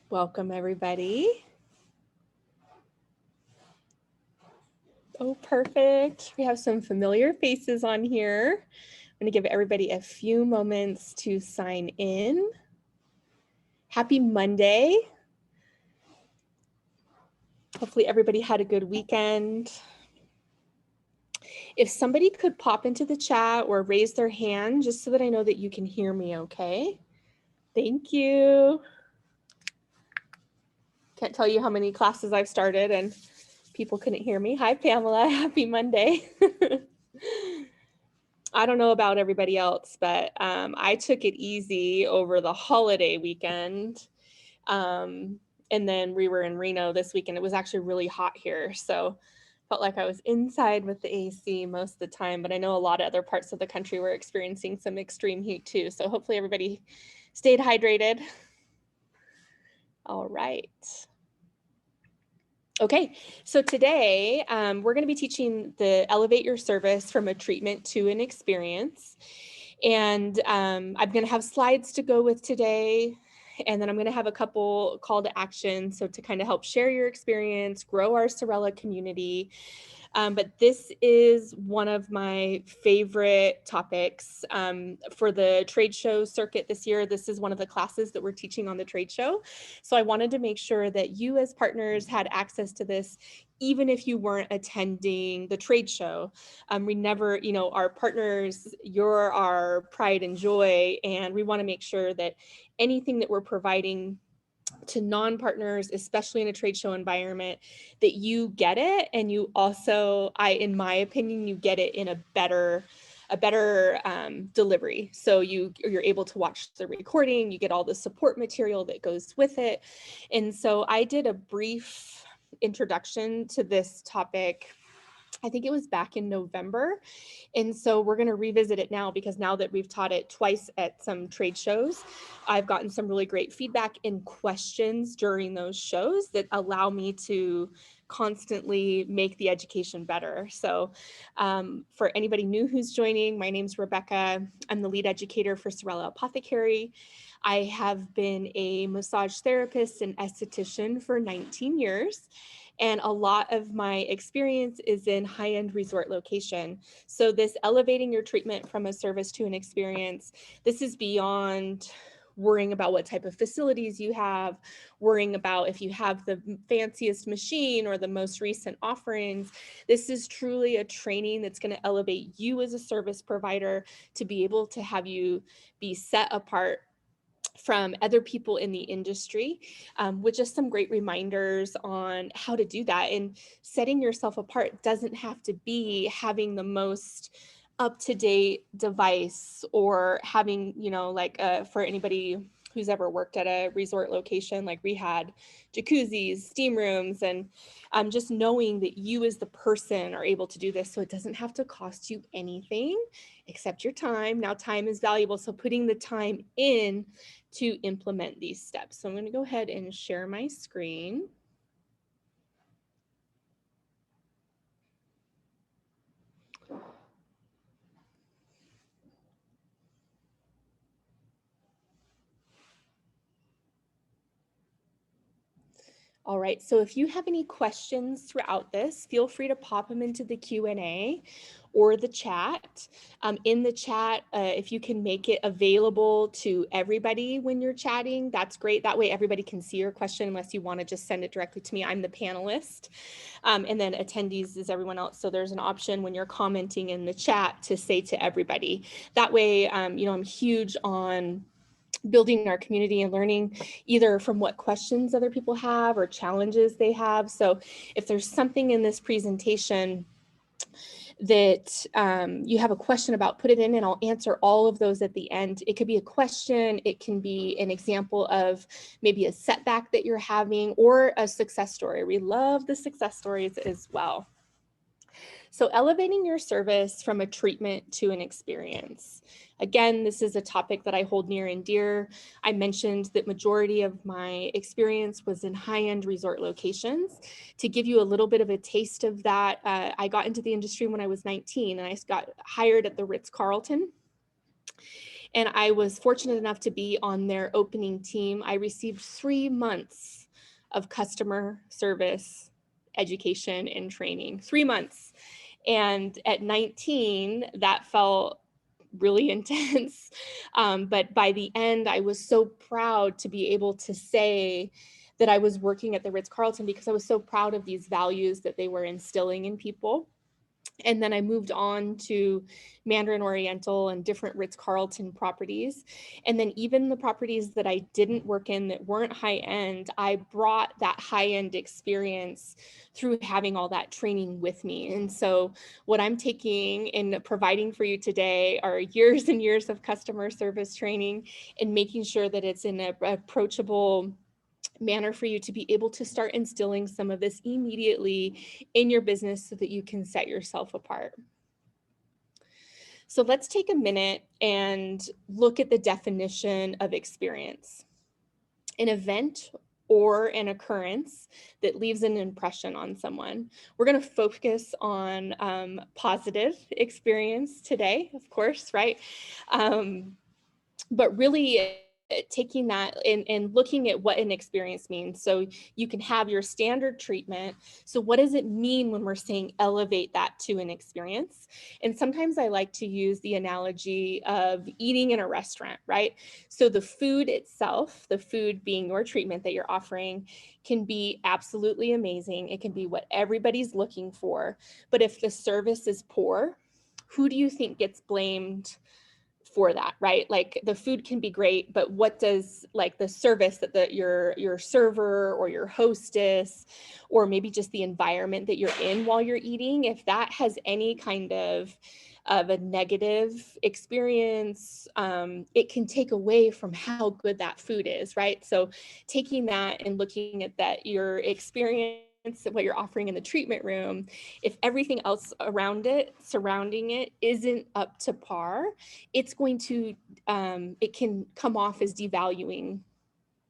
Welcome, everybody. Oh, perfect. We have some familiar faces on here. I'm going to give everybody a few moments to sign in. Happy Monday. Hopefully everybody had a good weekend. If somebody could pop into the chat or raise their hand just so that I know that you can hear me, okay? Thank you. Can't tell you how many classes I've started and people couldn't hear me. Hi, Pamela. Happy Monday. I don't know about everybody else, but I took it easy over the holiday weekend. And then we were in Reno this weekend. It was actually really hot here. So felt like I was inside with the AC most of the time, but I know a lot of other parts of the country were experiencing some extreme heat too. So hopefully everybody stayed hydrated. All right. Okay, so today we're going to be teaching the Elevate Your Service from a Treatment to an Experience. And I'm going to have slides to go with today. And then I'm going to have a couple call to action. So to kind of help share your experience, grow our Sorella community. But this is one of my favorite topics for the trade show circuit this year. This is one of the classes that we're teaching on the trade show. So I wanted to make sure that you as partners had access to this, even if you weren't attending the trade show. We never, our partners, you're our pride and joy, and we want to make sure that anything that we're providing to non-partners, especially in a trade show environment, that you get it. And you also, in my opinion, you get it in a better delivery. So you're able to watch the recording, you get all the support material that goes with it. And so I did a brief introduction to this topic. I think it was back in November. And so we're going to revisit it now, because now that we've taught it twice at some trade shows, I've gotten some really great feedback and questions during those shows that allow me to constantly make the education better. So for anybody new who's joining, my name's Rebecca. I'm the lead educator for Sorella Apothecary. I have been a massage therapist and esthetician for 19 years. And a lot of my experience is in high-end resort location. So this elevating your treatment from a service to an experience, this is beyond worrying about what type of facilities you have, worrying about if you have the fanciest machine or the most recent offerings. This is truly a training that's going to elevate you as a service provider to be able to have you be set apart from other people in the industry, with just some great reminders on how to do that. And setting yourself apart doesn't have to be having the most up-to-date device or having, for anybody who's ever worked at a resort location, like we had jacuzzis, steam rooms, and just knowing that you as the person are able to do this. So it doesn't have to cost you anything except your time. Now, time is valuable. So putting the time in to implement these steps. So I'm going to go ahead and share my screen. All right, so if you have any questions throughout this, feel free to pop them into the Q&A or the chat. In the chat, if you can make it available to everybody when you're chatting, that's great. That way everybody can see your question, unless you want to just send it directly to me. I'm the panelist. And then attendees is everyone else. So there's an option when you're commenting in the chat to say to everybody. That way, I'm huge on building our community and learning either from what questions other people have or challenges they have. So if there's something in this presentation that you have a question about, put it in and I'll answer all of those at the end. It could be a question, it can be an example of maybe a setback that you're having or a success story. We love the success stories as well. So elevating your service from a treatment to an experience. Again, this is a topic that I hold near and dear. I mentioned that majority of my experience was in high-end resort locations. To give you a little bit of a taste of that, I got into the industry when I was 19 and I got hired at the Ritz-Carlton. And I was fortunate enough to be on their opening team. I received 3 months of customer service education and training, 3 months. And at 19, that felt really intense. But by the end, I was so proud to be able to say that I was working at the Ritz-Carlton because I was so proud of these values that they were instilling in people. And then I moved on to Mandarin Oriental and different Ritz-Carlton properties. And then even the properties that I didn't work in that weren't high end, I brought that high end experience through having all that training with me. And so what I'm taking and providing for you today are years and years of customer service training and making sure that it's in an approachable manner for you to be able to start instilling some of this immediately in your business so that you can set yourself apart. So let's take a minute and look at the definition of experience. An event or an occurrence that leaves an impression on someone. We're going to focus on positive experience today, of course, right? But really taking that and looking at what an experience means. So you can have your standard treatment. So what does it mean when we're saying elevate that to an experience? And sometimes I like to use the analogy of eating in a restaurant, right? So the food itself, the food being your treatment that you're offering, can be absolutely amazing. It can be what everybody's looking for. But if the service is poor, who do you think gets blamed for that, right? Like the food can be great, but what does like the service that your server or your hostess, or maybe just the environment that you're in while you're eating, if that has any kind of a negative experience, it can take away from how good that food is, right? So taking that and looking at that, your experience, what you're offering in the treatment room, if everything else around it, surrounding it, isn't up to par, it's going to, it can come off as devaluing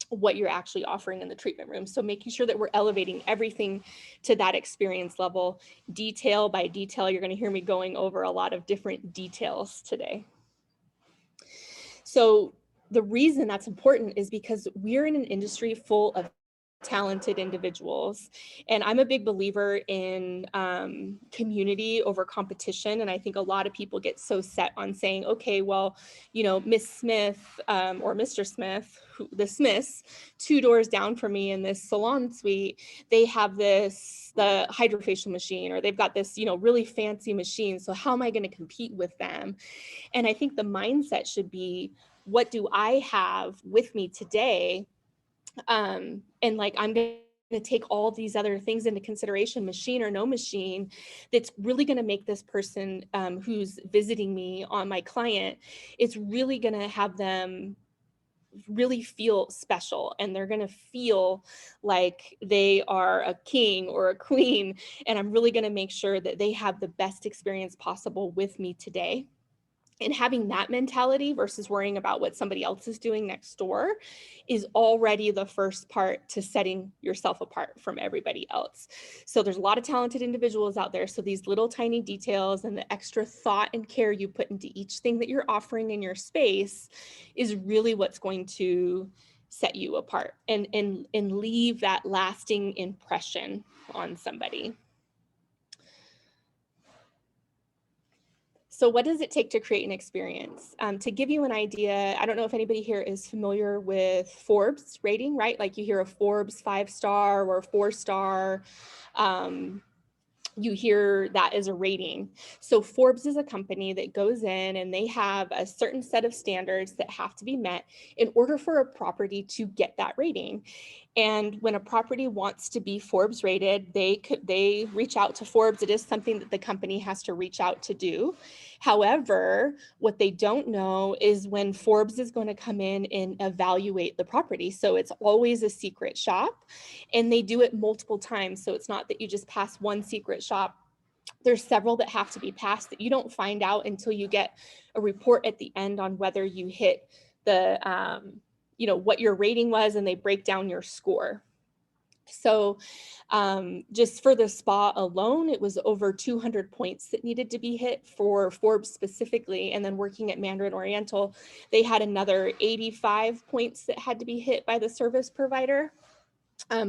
what you're actually offering in the treatment room. So making sure that we're elevating everything to that experience level, detail by detail. You're going to hear me going over a lot of different details today. So the reason that's important is because we're in an industry full of talented individuals. And I'm a big believer in community over competition. And I think a lot of people get so set on saying, okay, well, you know, Miss Smith or Mr. Smith, the Smiths, 2 doors down from me in this salon suite, they have the hydrofacial machine, or they've got this, you know, really fancy machine. So how am I going to compete with them? And I think the mindset should be, what do I have with me today? And like, I'm going to take all these other things into consideration, machine or no machine, that's really going to make this person who's visiting me, on my client, it's really going to have them really feel special, and they're going to feel like they are a king or a queen. And I'm really going to make sure that they have the best experience possible with me today. And having that mentality versus worrying about what somebody else is doing next door is already the first part to setting yourself apart from everybody else. So there's a lot of talented individuals out there. So these little tiny details and the extra thought and care you put into each thing that you're offering in your space is really what's going to set you apart and leave that lasting impression on somebody. So what does it take to create an experience? To give you an idea, I don't know if anybody here is familiar with Forbes rating, right? Like you hear a Forbes 5-star or 4-star. You hear that as a rating. So Forbes is a company that goes in and they have a certain set of standards that have to be met in order for a property to get that rating. And when a property wants to be Forbes rated, they reach out to Forbes. It is something that the company has to reach out to do. However, what they don't know is when Forbes is going to come in and evaluate the property. So it's always a secret shop, and they do it multiple times. So it's not that you just pass one secret shop. There's several that have to be passed that you don't find out until you get a report at the end on whether you hit the, you know, what your rating was, and they break down your score. So just for the spa alone, it was over 200 points that needed to be hit for Forbes specifically. And then working at Mandarin Oriental, they had another 85 points that had to be hit by the service provider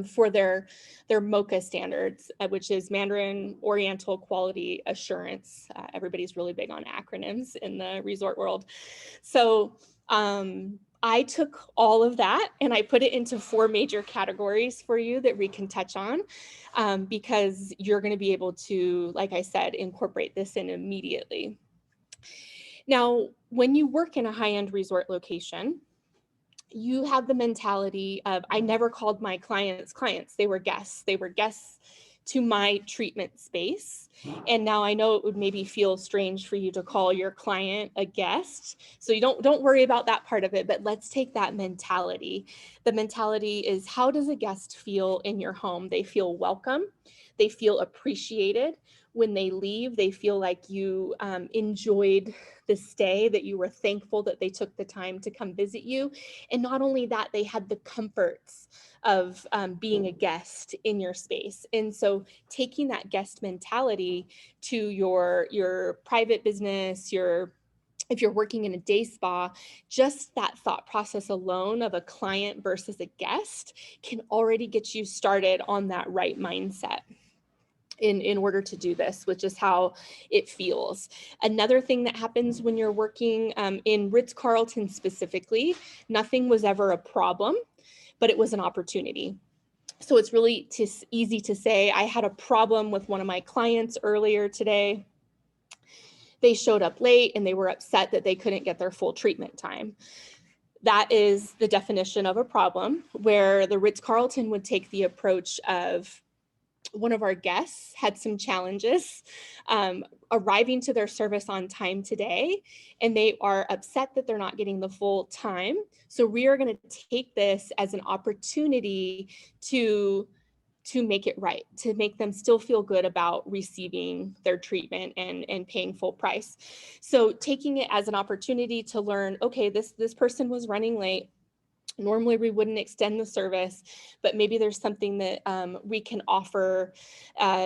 for their MOCA standards, which is Mandarin Oriental Quality Assurance. Everybody's really big on acronyms in the resort world. So I took all of that and I put it into 4 major categories for you that we can touch on, because you're going to be able to, like I said, incorporate this in immediately. Now, when you work in a high-end resort location, you have the mentality of, I never called my clients clients, they were guests. They were guests to my treatment space. And now I know it would maybe feel strange for you to call your client a guest. So you don't worry about that part of it, but let's take that mentality. The mentality is, how does a guest feel in your home? They feel welcome. They feel appreciated. When they leave, they feel like you enjoyed the stay, that you were thankful that they took the time to come visit you. And not only that, they had the comforts of being a guest in your space. And so taking that guest mentality to your private business, if you're working in a day spa, just that thought process alone of a client versus a guest can already get you started on that right mindset in order to do this, which is how it feels. Another thing that happens when you're working in Ritz-Carlton specifically, nothing was ever a problem, but it was an opportunity. So it's really easy to say, I had a problem with one of my clients earlier today. They showed up late and they were upset that they couldn't get their full treatment time. That is the definition of a problem, where the Ritz-Carlton would take the approach of, one of our guests had some challenges arriving to their service on time today, and they are upset that they're not getting the full time. So we are going to take this as an opportunity to make it right, to make them still feel good about receiving their treatment and paying full price. So taking it as an opportunity to learn, okay, this person was running late. Normally we wouldn't extend the service, but maybe there's something that we can offer.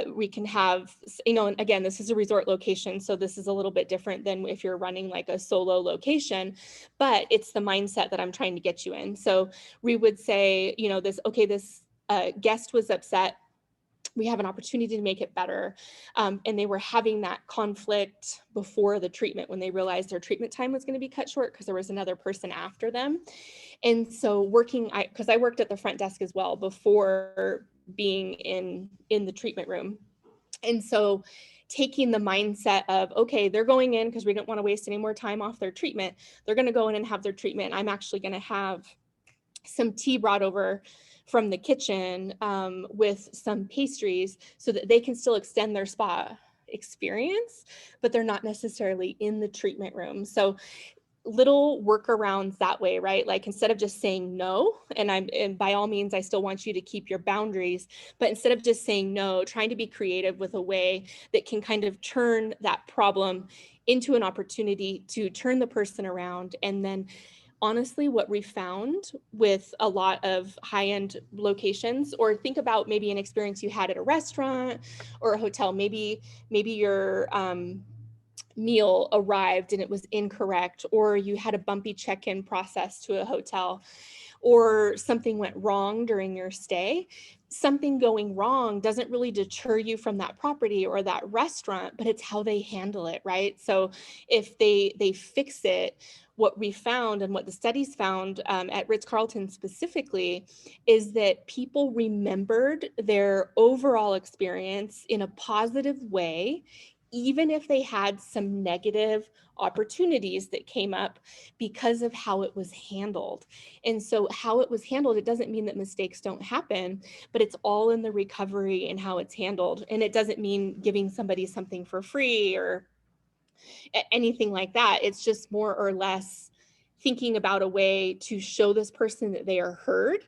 We can have, and again, this is a resort location, so this is a little bit different than if you're running like a solo location, but it's the mindset that I'm trying to get you in. So we would say, this guest was upset. We have an opportunity to make it better. And they were having that conflict before the treatment when they realized their treatment time was going to be cut short because there was another person after them. And so because I worked at the front desk as well before being in the treatment room. And so taking the mindset of, okay, they're going in because we don't want to waste any more time off their treatment. They're going to go in and have their treatment. I'm actually going to have some tea brought over from the kitchen with some pastries so that they can still extend their spa experience, but they're not necessarily in the treatment room. So little workarounds that way, right? Like instead of just saying no, and by all means, I still want you to keep your boundaries, but instead of just saying no, trying to be creative with a way that can kind of turn that problem into an opportunity to turn the person around. And then honestly, what we found with a lot of high-end locations, or think about maybe an experience you had at a restaurant or a hotel, maybe your meal arrived and it was incorrect, or you had a bumpy check-in process to a hotel, or something went wrong during your stay. Something going wrong doesn't really deter you from that property or that restaurant, but it's how they handle it, right? So if they fix it, what we found and what the studies found at Ritz-Carlton specifically is that people remembered their overall experience in a positive way, even if they had some negative opportunities that came up because of how it was handled. And so how it was handled, it doesn't mean that mistakes don't happen, but it's all in the recovery and how it's handled. And it doesn't mean giving somebody something for free or anything like that. It's just more or less thinking about a way to show this person that they are heard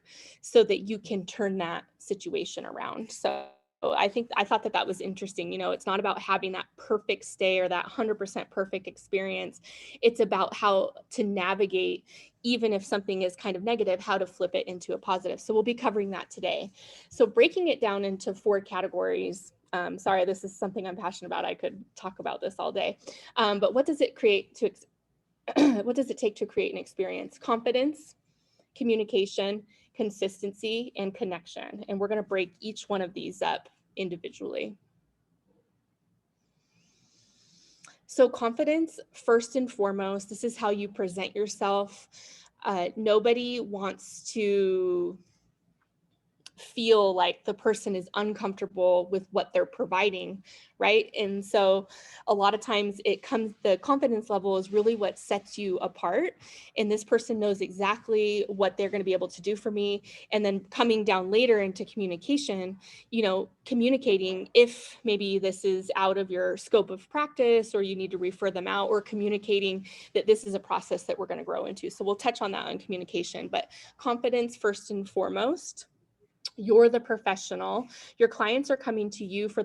so that you can turn that situation around. So I thought that that was interesting. You know, it's not about having that perfect stay or that 100% perfect experience. It's about how to navigate, even if something is kind of negative, how to flip it into a positive. So we'll be covering that today. So breaking it down into 4 categories. Sorry, this is something I'm passionate about. I could talk about this all day. But what does it create to, what does it take to create an experience? Confidence, communication, consistency, and connection. And we're going to break each one of these up individually. So confidence, first and foremost, this is how you present yourself. Nobody wants to feel like the person is uncomfortable with what they're providing, right? And so a lot of times the confidence level is really what sets you apart. And this person knows exactly what they're going to be able to do for me. And then coming down later into communication, you know, communicating if maybe this is out of your scope of practice or you need to refer them out, or communicating that this is a process that we're going to grow into. So we'll touch on that on communication, but confidence first and foremost. You're the professional. Your clients are coming to you for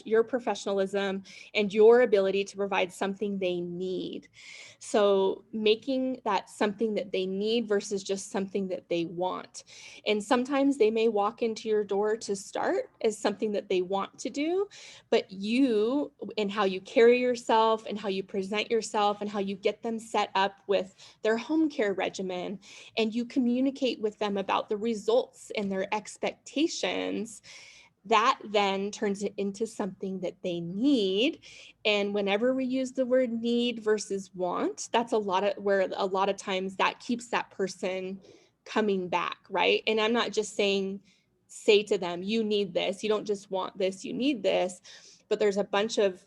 your professionalism and your ability to provide something they need. So making that something that they need versus just something that they want. And sometimes they may walk into your door to start as something that they want to do, but you and how you carry yourself and how you present yourself and how you get them set up with their home care regimen, and you communicate with them about the results and their expectations, that then turns it into something that they need. And whenever we use the word need versus want, that's a lot of times that keeps that person coming back, right? And I'm not just saying, say to them, you need this, you don't just want this, you need this, but there's a bunch of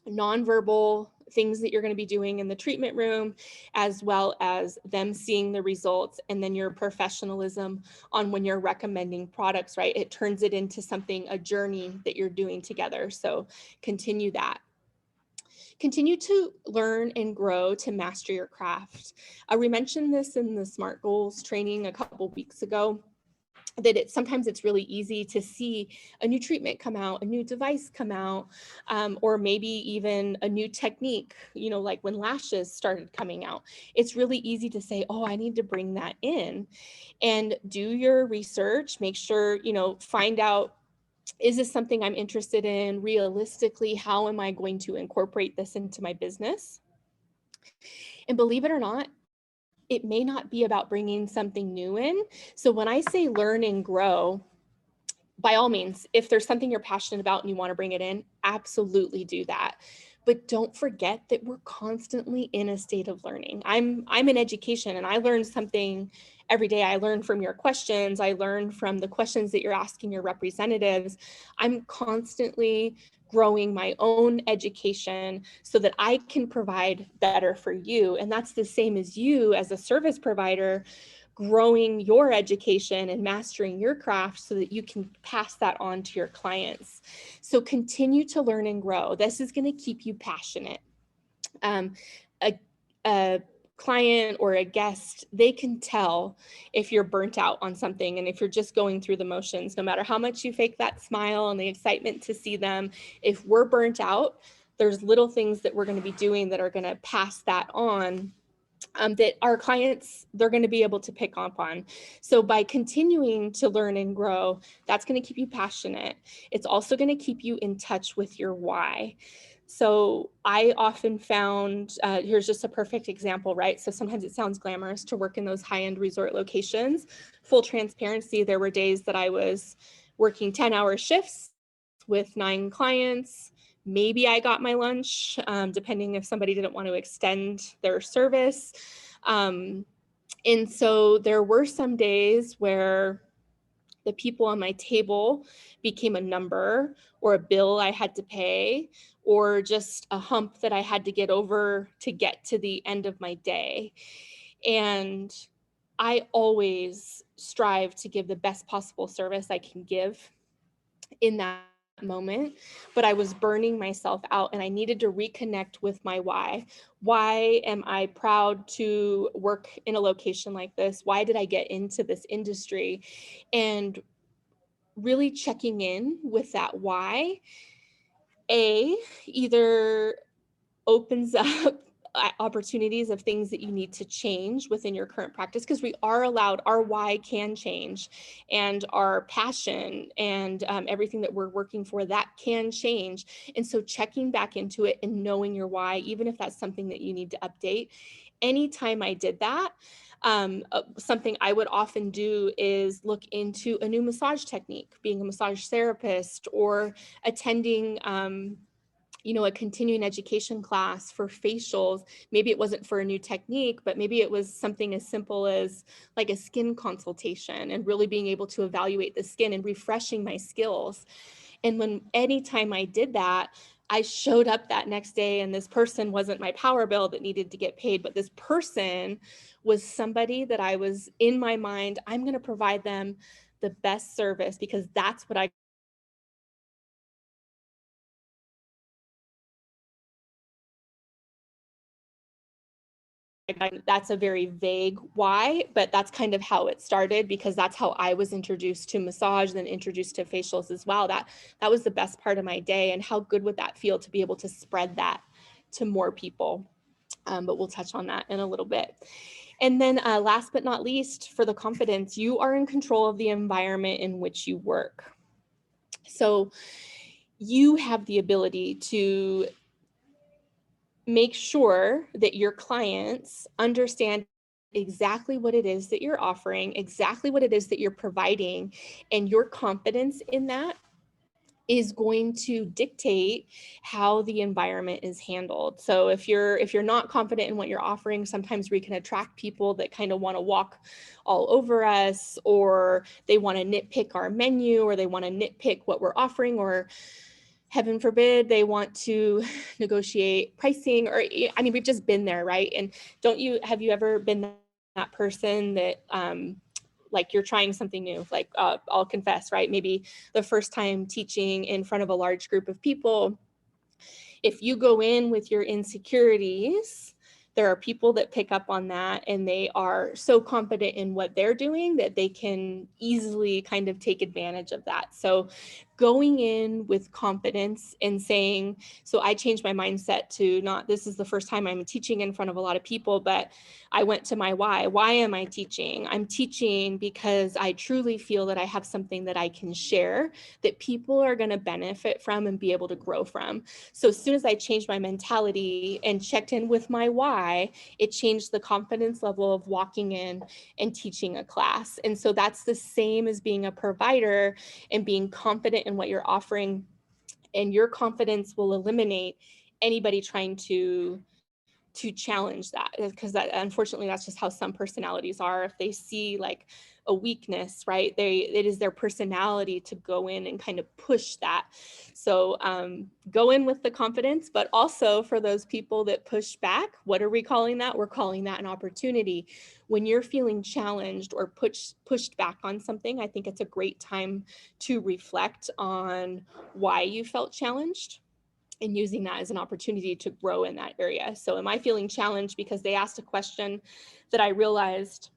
nonverbal things that you're going to be doing in the treatment room, as well as them seeing the results, and then your professionalism on when you're recommending products, right? It turns it into something, a journey that you're doing together. So continue that. Continue to learn and grow to master your craft. We mentioned this in the SMART Goals training a couple weeks ago, that sometimes it's really easy to see a new treatment come out, a new device come out, or maybe even a new technique, you know, like when lashes started coming out. It's really easy to say, oh, I need to bring that in, and do your research, make sure, you know, find out, is this something I'm interested in? Realistically, how am I going to incorporate this into my business? And believe it or not, it may not be about bringing something new in. So when I say learn and grow, by all means, if there's something you're passionate about and you want to bring it in, absolutely do that. But don't forget that we're constantly in a state of learning. I'm in education, and I learn something every day. I learn from your questions. I learn from the questions that you're asking your representatives. I'm constantly growing my own education so that I can provide better for you. And that's the same as you as a service provider, growing your education and mastering your craft so that you can pass that on to your clients. So continue to learn and grow. This is going to keep you passionate. A client or a guest, they can tell if you're burnt out on something and if you're just going through the motions. No matter how much you fake that smile and the excitement to see them, if we're burnt out, there's little things that we're going to be doing that are going to pass that on, that our clients, they're going to be able to pick up on. So by continuing to learn and grow, that's going to keep you passionate. It's also going to keep you in touch with your why. So I often found, here's just a perfect example, right? So sometimes it sounds glamorous to work in those high-end resort locations. Full transparency, there were days that I was working 10-hour shifts with 9 clients. Maybe I got my lunch, depending if somebody didn't want to extend their service. And so there were some days where the people on my table became a number or a bill I had to pay, or just a hump that I had to get over to get to the end of my day. And I always strive to give the best possible service I can give in that moment, but I was burning myself out, and I needed to reconnect with my why. Why am I proud to work in a location like this? Why did I get into this industry? And really checking in with that why, either opens up opportunities of things that you need to change within your current practice, because we are allowed, our why can change, and our passion and everything that we're working for, that can change. And so checking back into it and knowing your why, even if that's something that you need to update. Anytime I did that, something I would often do is look into a new massage technique, being a massage therapist, or attending a continuing education class for facials. Maybe it wasn't for a new technique, but maybe it was something as simple as like a skin consultation, and really being able to evaluate the skin and refreshing my skills. And anytime I did that, I showed up that next day, and this person wasn't my power bill that needed to get paid, but this person was somebody that I was, in my mind, I'm going to provide them the best service, because that's what I that's a very vague why, but that's kind of how it started, because that's how I was introduced to massage, then introduced to facials as well. That was the best part of my day. And how good would that feel to be able to spread that to more people? But we'll touch on that in a little bit. And then last but not least, for the confidence, you are in control of the environment in which you work. So you have the ability to make sure that your clients understand exactly what it is that you're offering, exactly what it is that you're providing, and your confidence in that is going to dictate how the environment is handled. So if you're not confident in what you're offering, sometimes we can attract people that kind of want to walk all over us, or they want to nitpick our menu, or they want to nitpick what we're offering, or heaven forbid, they want to negotiate pricing, or, I mean, we've just been there, right? And have you ever been that person that, like, you're trying something new, like, I'll confess, right? Maybe the first time teaching in front of a large group of people, if you go in with your insecurities, there are people that pick up on that, and they are so confident in what they're doing that they can easily kind of take advantage of that. So going in with confidence and saying, so I changed my mindset to not, this is the first time I'm teaching in front of a lot of people, but I went to my why. Why am I teaching? I'm teaching because I truly feel that I have something that I can share that people are going to benefit from and be able to grow from. So as soon as I changed my mentality and checked in with my why, it changed the confidence level of walking in and teaching a class. And so that's the same as being a provider and being confident in what you're offering. And your confidence will eliminate anybody trying to challenge that, because that, unfortunately, that's just how some personalities are. If they see like a weakness, right, it is their personality to go in and kind of push that. So go in with the confidence, but also for those people that push back, what are we calling that? We're calling that an opportunity. When you're feeling challenged or pushed back on something, I think it's a great time to reflect on why you felt challenged, and using that as an opportunity to grow in that area. So am I feeling challenged because they asked a question that I realized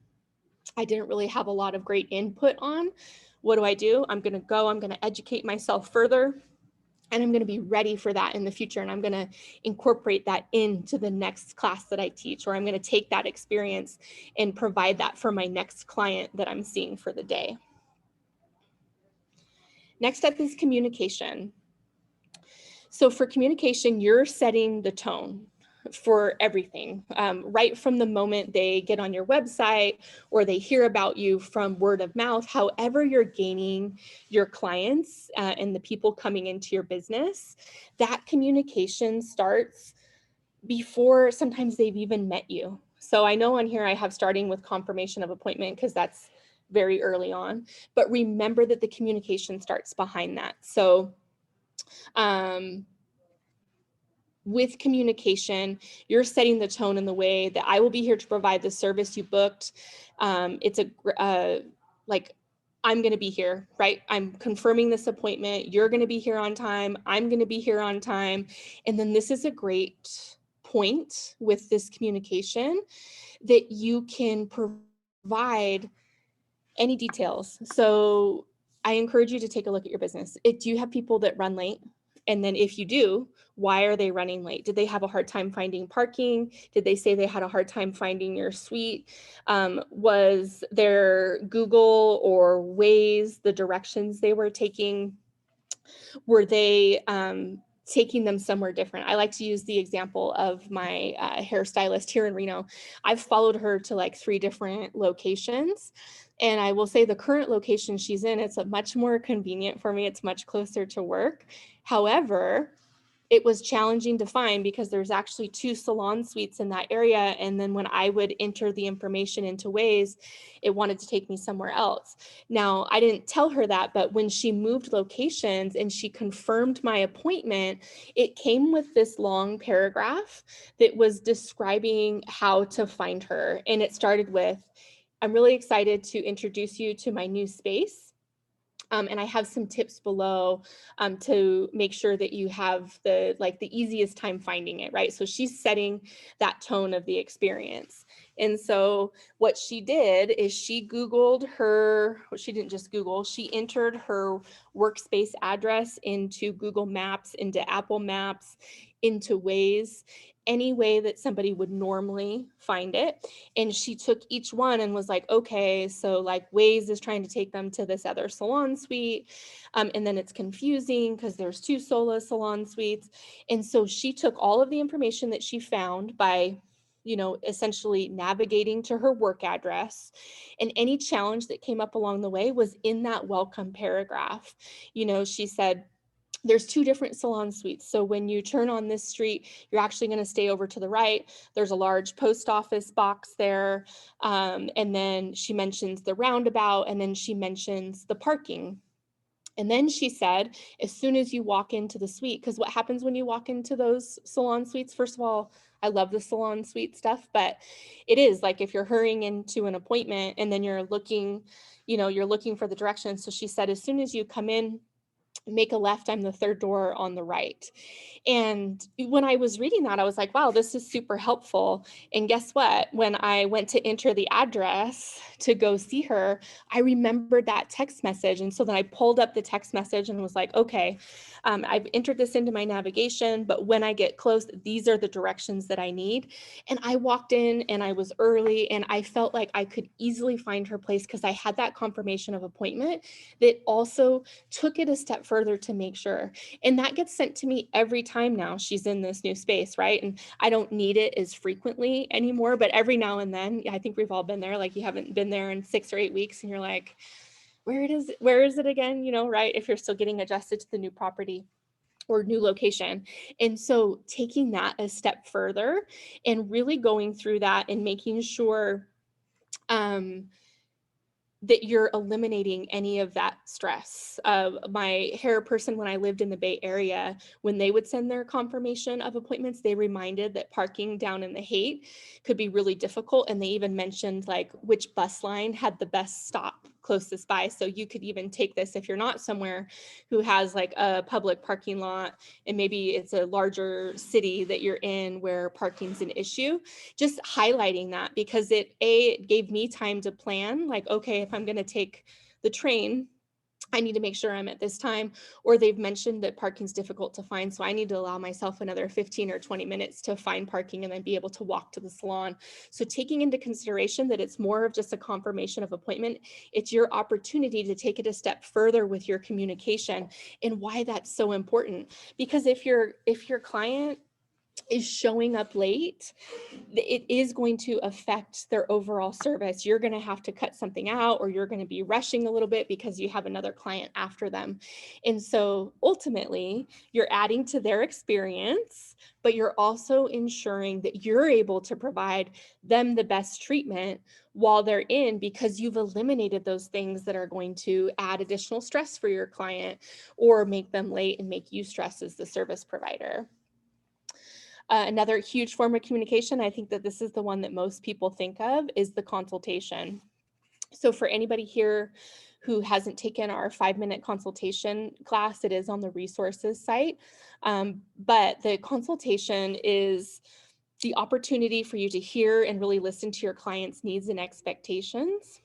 I didn't really have a lot of great input on? What do? I'm going to educate myself further, and I'm going to be ready for that in the future. And I'm going to incorporate that into the next class that I teach, or I'm going to take that experience and provide that for my next client that I'm seeing for the day. Next up is communication. So for communication, you're setting the tone for everything, right from the moment they get on your website or they hear about you from word of mouth. However you're gaining your clients and the people coming into your business, that communication starts before sometimes they've even met you. So I know on here I have starting with confirmation of appointment, because that's very early on, but remember that the communication starts behind that. So with communication, you're setting the tone in the way that I will be here to provide the service you booked. It's like, I'm going to be here, right? I'm confirming this appointment. You're going to be here on time. I'm going to be here on time. And then this is a great point with this communication, that you can provide any details. So I encourage you to take a look at your business. Do you have people that run late? And then if you do, why are they running late? Did they have a hard time finding parking? Did they say they had a hard time finding your suite? Was their Google or Waze, the directions they were taking, were they taking them somewhere different? I like to use the example of my hairstylist here in Reno. I've followed her to like 3 different locations. And I will say the current location she's in, it's a much more convenient for me. It's much closer to work. However, it was challenging to find because there's actually 2 salon suites in that area. And then when I would enter the information into Waze, it wanted to take me somewhere else. Now, I didn't tell her that, but when she moved locations and she confirmed my appointment, it came with this long paragraph that was describing how to find her. And it started with, I'm really excited to introduce you to my new space. And I have some tips below to make sure that you have the easiest time finding it, right? So she's setting that tone of the experience. And so what she did is she Googled her, well, she didn't just Google, she entered her workspace address into Google Maps, into Apple Maps, into Waze, any way that somebody would normally find it. And she took each one and was like, okay, so like Waze is trying to take them to this other salon suite. And then it's confusing because there's 2 solo salon suites. And so she took all of the information that she found by, essentially navigating to her work address, and any challenge that came up along the way was in that welcome paragraph. She said, there's 2 different salon suites. So when you turn on this street, you're actually going to stay over to the right. There's a large post office box there. And then she mentions the roundabout, and then she mentions the parking. And then she said, as soon as you walk into the suite, because what happens when you walk into those salon suites, first of all, I love the salon suite stuff, but it is like if you're hurrying into an appointment and then you're looking for the directions. So she said, as soon as you come in, make a left, I'm the 3rd door on the right. And when I was reading that, I was like, wow, this is super helpful. And guess what? When I went to enter the address to go see her, I remembered that text message. And so then I pulled up the text message and was like, okay, I've entered this into my navigation, but when I get close, these are the directions that I need. And I walked in and I was early and I felt like I could easily find her place because I had that confirmation of appointment that also took it a step further to make sure. And that gets sent to me every time now she's in this new space, right? And I don't need it as frequently anymore, but every now and then, I think we've all been there. Like you haven't been there in 6 or 8 weeks and you're like, where is it again? Right? If you're still getting adjusted to the new property or new location. And so taking that a step further and really going through that and making sure that you're eliminating any of that stress. My hair person, when I lived in the Bay Area, when they would send their confirmation of appointments, they reminded that parking down in the Haight could be really difficult. And they even mentioned like which bus line had the best stop closest by. So you could even take this if you're not somewhere who has like a public parking lot and maybe it's a larger city that you're in where parking's an issue, just highlighting that because it gave me time to plan, like, okay, if I'm going to take the train, I need to make sure I'm at this time, or they've mentioned that parking's difficult to find. So I need to allow myself another 15 or 20 minutes to find parking and then be able to walk to the salon. So taking into consideration that it's more of just a confirmation of appointment, it's your opportunity to take it a step further with your communication and why that's so important. Because if your client is showing up late, it is going to affect their overall service. You're going to have to cut something out, or you're going to be rushing a little bit because you have another client after them. And so ultimately, you're adding to their experience, but you're also ensuring that you're able to provide them the best treatment while they're in, because you've eliminated those things that are going to add additional stress for your client or make them late and make you stress as the service provider. Another huge form of communication, I think that this is the one that most people think of, is the consultation. So for anybody here who hasn't taken our 5-minute consultation class, it is on the resources site. But the consultation is the opportunity for you to hear and really listen to your client's needs and expectations,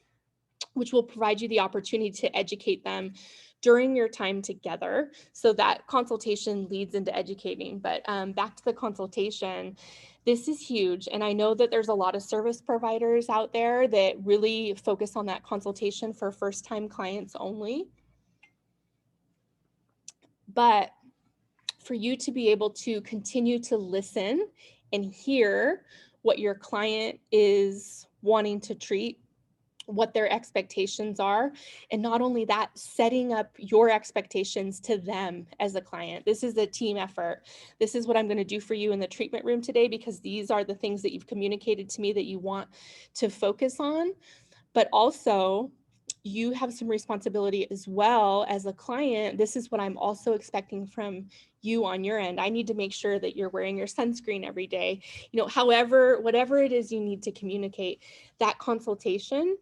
which will provide you the opportunity to educate them during your time together. So that consultation leads into educating. But back to the consultation, this is huge. And I know that there's a lot of service providers out there that really focus on that consultation for first-time clients only. But for you to be able to continue to listen and hear what your client is wanting to treat, what their expectations are, and not only that, setting up your expectations to them as a client. This is a team effort. This is what I'm going to do for you in the treatment room today because these are the things that you've communicated to me that you want to focus on. But also, you have some responsibility as well as a client. This is what I'm also expecting from you on your end. I need to make sure that you're wearing your sunscreen every day. However, whatever it is you need to communicate, that consultation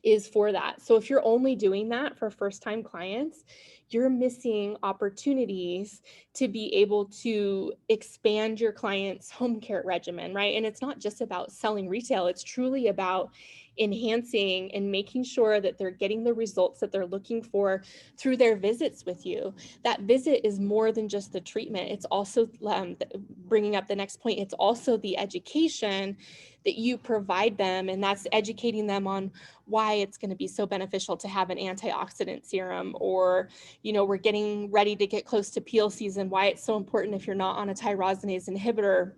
is for that. So if you're only doing that for first-time clients, you're missing opportunities to be able to expand your client's home care regimen, right? And it's not just about selling retail, it's truly about enhancing and making sure that they're getting the results that they're looking for through their visits with you. That visit is more than just the treatment. It's also bringing up the next point. It's also the education that you provide them, and that's educating them on why it's going to be so beneficial to have an antioxidant serum, or we're getting ready to get close to peel season, why it's so important if you're not on a tyrosinase inhibitor,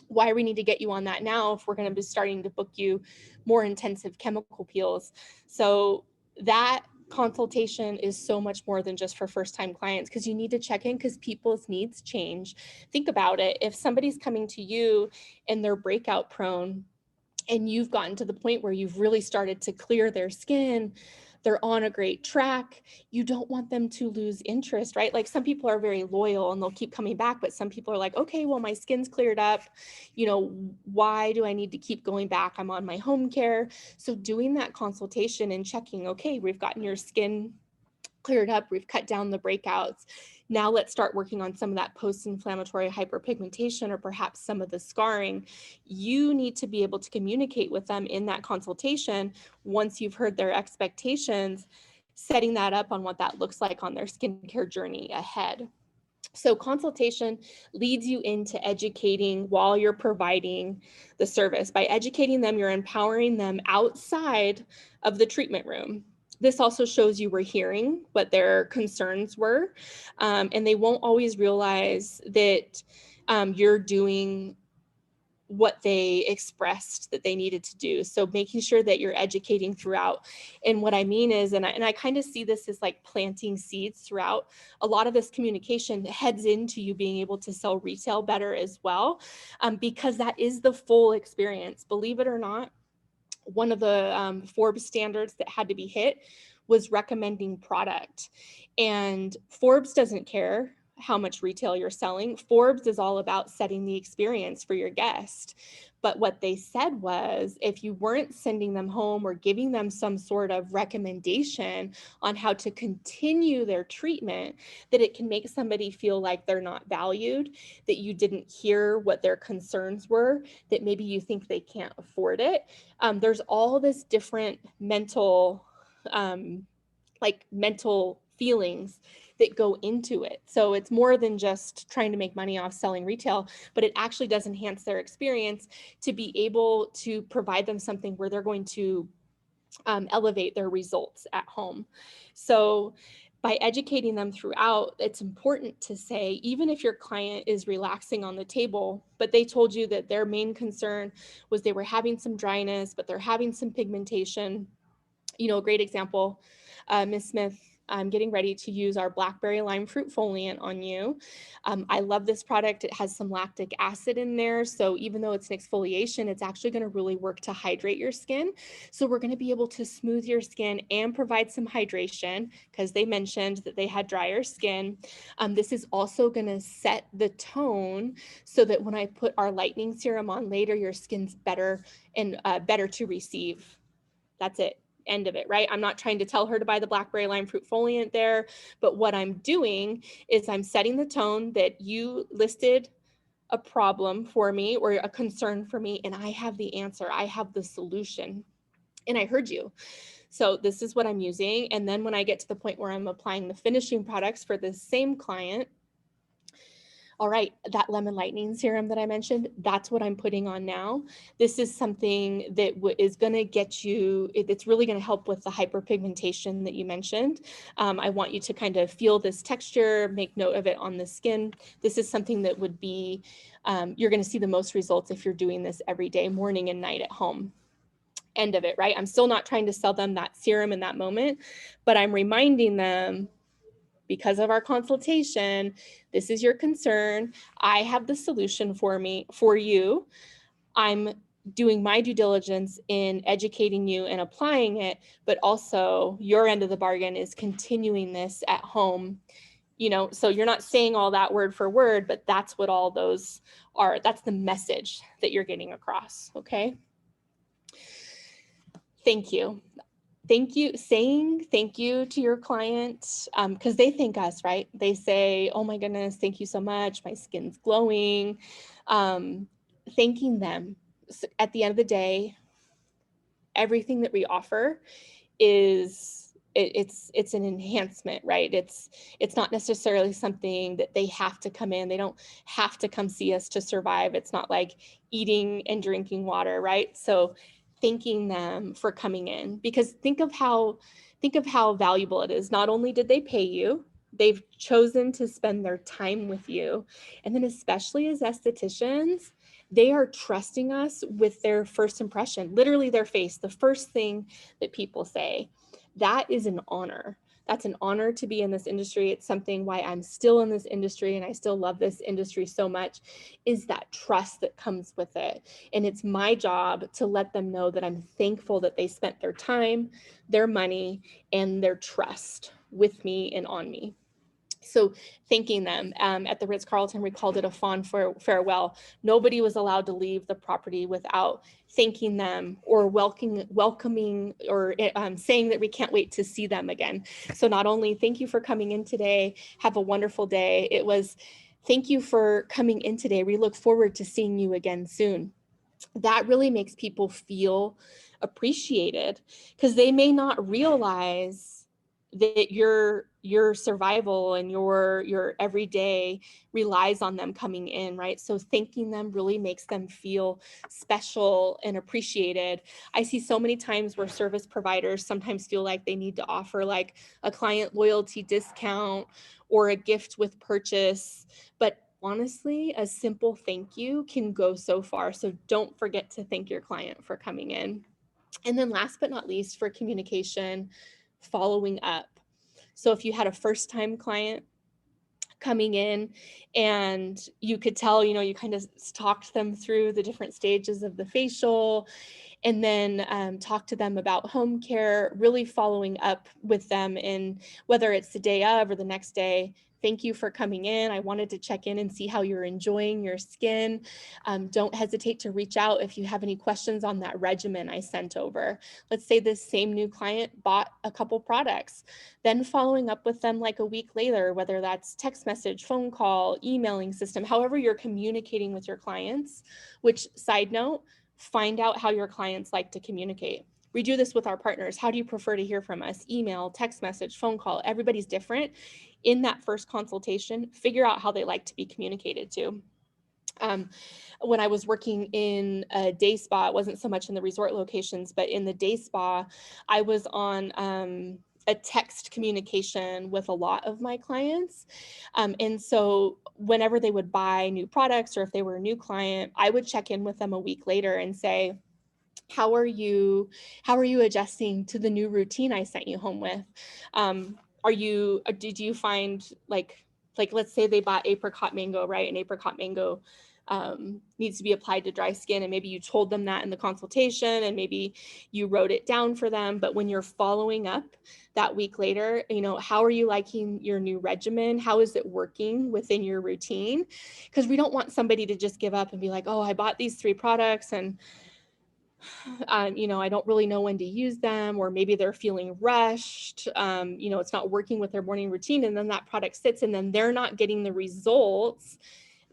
why we need to get you on that now if we're going to be starting to book you more intensive chemical peels. So that consultation is so much more than just for first-time clients, because you need to check in because people's needs change. Think about it. If somebody's coming to you and they're breakout prone, and you've gotten to the point where you've really started to clear their skin, they're on a great track, you don't want them to lose interest, right? Like some people are very loyal and they'll keep coming back, but some people are like, okay, well, my skin's cleared up. Why do I need to keep going back? I'm on my home care. So doing that consultation and checking, okay, we've gotten your skin cleared up, we've cut down the breakouts. Now let's start working on some of that post-inflammatory hyperpigmentation or perhaps some of the scarring. You need to be able to communicate with them in that consultation once you've heard their expectations, setting that up on what that looks like on their skincare journey ahead. So consultation leads you into educating while you're providing the service. By educating them, you're empowering them outside of the treatment room. This also shows you were hearing what their concerns were, and they won't always realize that you're doing what they expressed that they needed to do. So making sure that you're educating throughout. And what I mean is, and I kind of see this as like planting seeds throughout. A lot of this communication heads into you being able to sell retail better as well, because that is the full experience. Believe it or not, one of the Forbes standards that had to be hit was recommending product. And Forbes doesn't care how much retail you're selling. Forbes is all about setting the experience for your guest. But what they said was, if you weren't sending them home or giving them some sort of recommendation on how to continue their treatment, that it can make somebody feel like they're not valued, that you didn't hear what their concerns were, that maybe you think they can't afford it. There's all this different mental feelings that go into it. So it's more than just trying to make money off selling retail, but it actually does enhance their experience to be able to provide them something where they're going to elevate their results at home. So by educating them throughout, it's important to say, even if your client is relaxing on the table, but they told you that their main concern was they were having some dryness, but they're having some pigmentation. A great example, Ms. Smith, I'm getting ready to use our blackberry lime fruit foliant on you. I love this product. It has some lactic acid in there. So even though it's an exfoliation, it's actually going to really work to hydrate your skin. So we're going to be able to smooth your skin and provide some hydration, because they mentioned that they had drier skin. This is also going to set the tone so that when I put our lightening serum on later, your skin's better and better to receive. That's it. End of it, right? I'm not trying to tell her to buy the blackberry lime fruit foliant there, but what I'm doing is I'm setting the tone that you listed a problem for me or a concern for me, and I have the answer. I have the solution, and I heard you. So this is what I'm using. And then when I get to the point where I'm applying the finishing products for the same client, all right, that lemon lightning serum that I mentioned, that's what I'm putting on now. This is something that is going to get you, it's really going to help with the hyperpigmentation that you mentioned. I want you to kind of feel this texture, make note of it on the skin. This is something that would be, you're going to see the most results if you're doing this every day, morning and night at home. End of it, right? I'm still not trying to sell them that serum in that moment, but I'm reminding them, because of our consultation, this is your concern. I have the solution for you. I'm doing my due diligence in educating you and applying it, but also your end of the bargain is continuing this at home. You know, so you're not saying all that word for word, but that's what all those are. That's the message that you're getting across. Okay. Thank you. Thank you, saying thank you to your client, because they thank us, right? They say, oh my goodness, thank you so much. My skin's glowing. Thanking them. So at the end of the day, everything that we offer is it's an enhancement, right? It's not necessarily something that they have to come in. They don't have to come see us to survive. It's not like eating and drinking water, right? So thanking them for coming in, because think of how valuable it is. Not only did they pay you, they've chosen to spend their time with you. And then especially as estheticians, they are trusting us with their first impression, literally their face, the first thing that people say. That is an honor. That's an honor to be in this industry. It's something why I'm still in this industry and I still love this industry so much, is that trust that comes with it. And it's my job to let them know that I'm thankful that they spent their time, their money, and their trust with me and on me. So thanking them. At the Ritz-Carlton, we called it a fond farewell. Nobody was allowed to leave the property without thanking them or welcoming or saying that we can't wait to see them again. So not only thank you for coming in today, have a wonderful day. It was thank you for coming in today. We look forward to seeing you again soon. That really makes people feel appreciated, because they may not realize that your survival and your everyday relies on them coming in, right? So thanking them really makes them feel special and appreciated. I see so many times where service providers sometimes feel like they need to offer like a client loyalty discount or a gift with purchase, but honestly, a simple thank you can go so far. So don't forget to thank your client for coming in. And then last but not least, for communication, following up. So if you had a first time client coming in and you could tell, you kind of talked them through the different stages of the facial, and then talk to them about home care, really following up with them in whether it's the day of or the next day. Thank you for coming in. I wanted to check in and see how you're enjoying your skin. Don't hesitate to reach out if you have any questions on that regimen I sent over. Let's say this same new client bought a couple products, then following up with them like a week later, whether that's text message, phone call, emailing system, however you're communicating with your clients. Which, side note, find out how your clients like to communicate. We do this with our partners. How do you prefer to hear from us? Email, text message, phone call. Everybody's different. In that first consultation, figure out how they like to be communicated to. When I was working in a day spa, it wasn't so much in the resort locations, but in the day spa, I was on a text communication with a lot of my clients. And so whenever they would buy new products, or if they were a new client, I would check in with them a week later and say, how are you adjusting to the new routine I sent you home with? Did you find like let's say they bought apricot mango, right? And apricot mango needs to be applied to dry skin, and maybe you told them that in the consultation and maybe you wrote it down for them, but when you're following up that week later, how are you liking your new regimen? How is it working within your routine? Because we don't want somebody to just give up and be like, oh, I bought these 3 products and I don't really know when to use them, or maybe they're feeling rushed. It's not working with their morning routine, and then that product sits and then they're not getting the results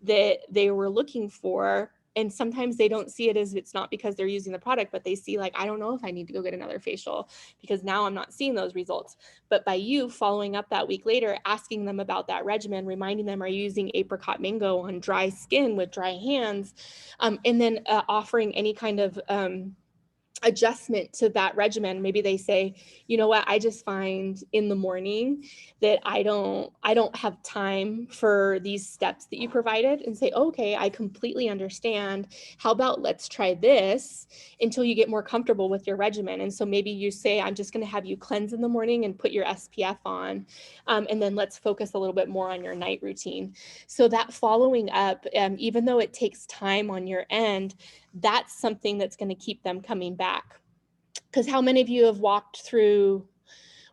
that they were looking for. And sometimes they don't see it as it's not because they're using the product, but they see like, I don't know if I need to go get another facial because now I'm not seeing those results. But by you following up that week later, asking them about that regimen, reminding them, are you using apricot mango on dry skin with dry hands? And then offering any kind of adjustment to that regimen. Maybe they say, you know what, I just find in the morning that I don't have time for these steps that you provided, and say, okay, I completely understand. How about let's try this until you get more comfortable with your regimen. And so maybe you say, I'm just going to have you cleanse in the morning and put your SPF on, and then let's focus a little bit more on your night routine. So that following up, even though it takes time on your end, that's something that's going to keep them coming back. Because how many of you have walked through,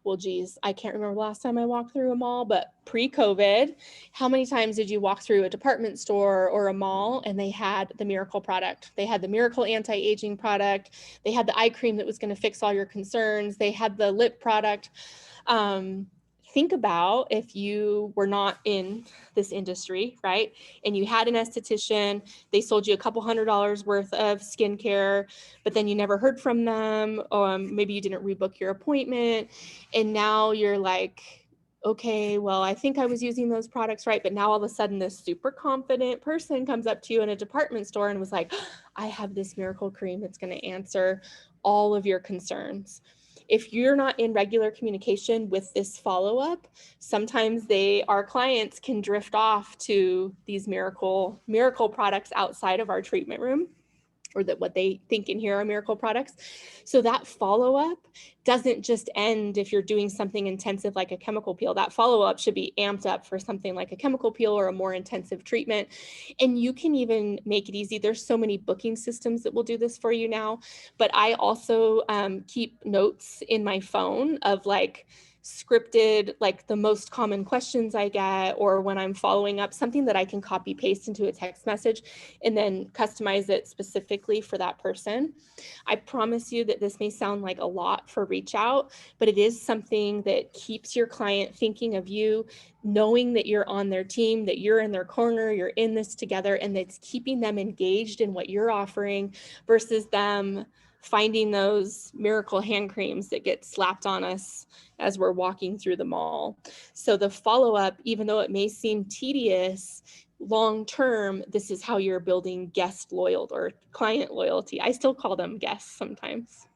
well, geez, I can't remember the last time I walked through a mall, but pre-COVID, how many times did you walk through a department store or a mall and they had the Miracle product? They had the Miracle anti-aging product. They had the eye cream that was going to fix all your concerns. They had the lip product. Think about if you were not in this industry, right? And you had an esthetician, they sold you a couple $100 worth of skincare, but then you never heard from them. Maybe you didn't rebook your appointment. And now you're like, okay, well, I think I was using those products right. But now all of a sudden this super confident person comes up to you in a department store and was like, I have this Miracle cream that's going to answer all of your concerns. If you're not in regular communication with this follow-up, sometimes our clients can drift off to these miracle products outside of our treatment room, or that what they think and hear are Miracle products. So that follow-up doesn't just end if you're doing something intensive like a chemical peel. That follow-up should be amped up for something like a chemical peel or a more intensive treatment. And you can even make it easy. There's so many booking systems that will do this for you now. But I also keep notes in my phone of like scripted, like the most common questions I get, or when I'm following up, something that I can copy paste into a text message and then customize it specifically for that person. I promise you that this may sound like a lot for reach out, but it is something that keeps your client thinking of you, knowing that you're on their team, that you're in their corner, you're in this together, and that's keeping them engaged in what you're offering versus them finding those Miracle hand creams that get slapped on us as we're walking through the mall. So the follow-up, even though it may seem tedious, long-term, this is how you're building guest loyalty or client loyalty. I still call them guests sometimes.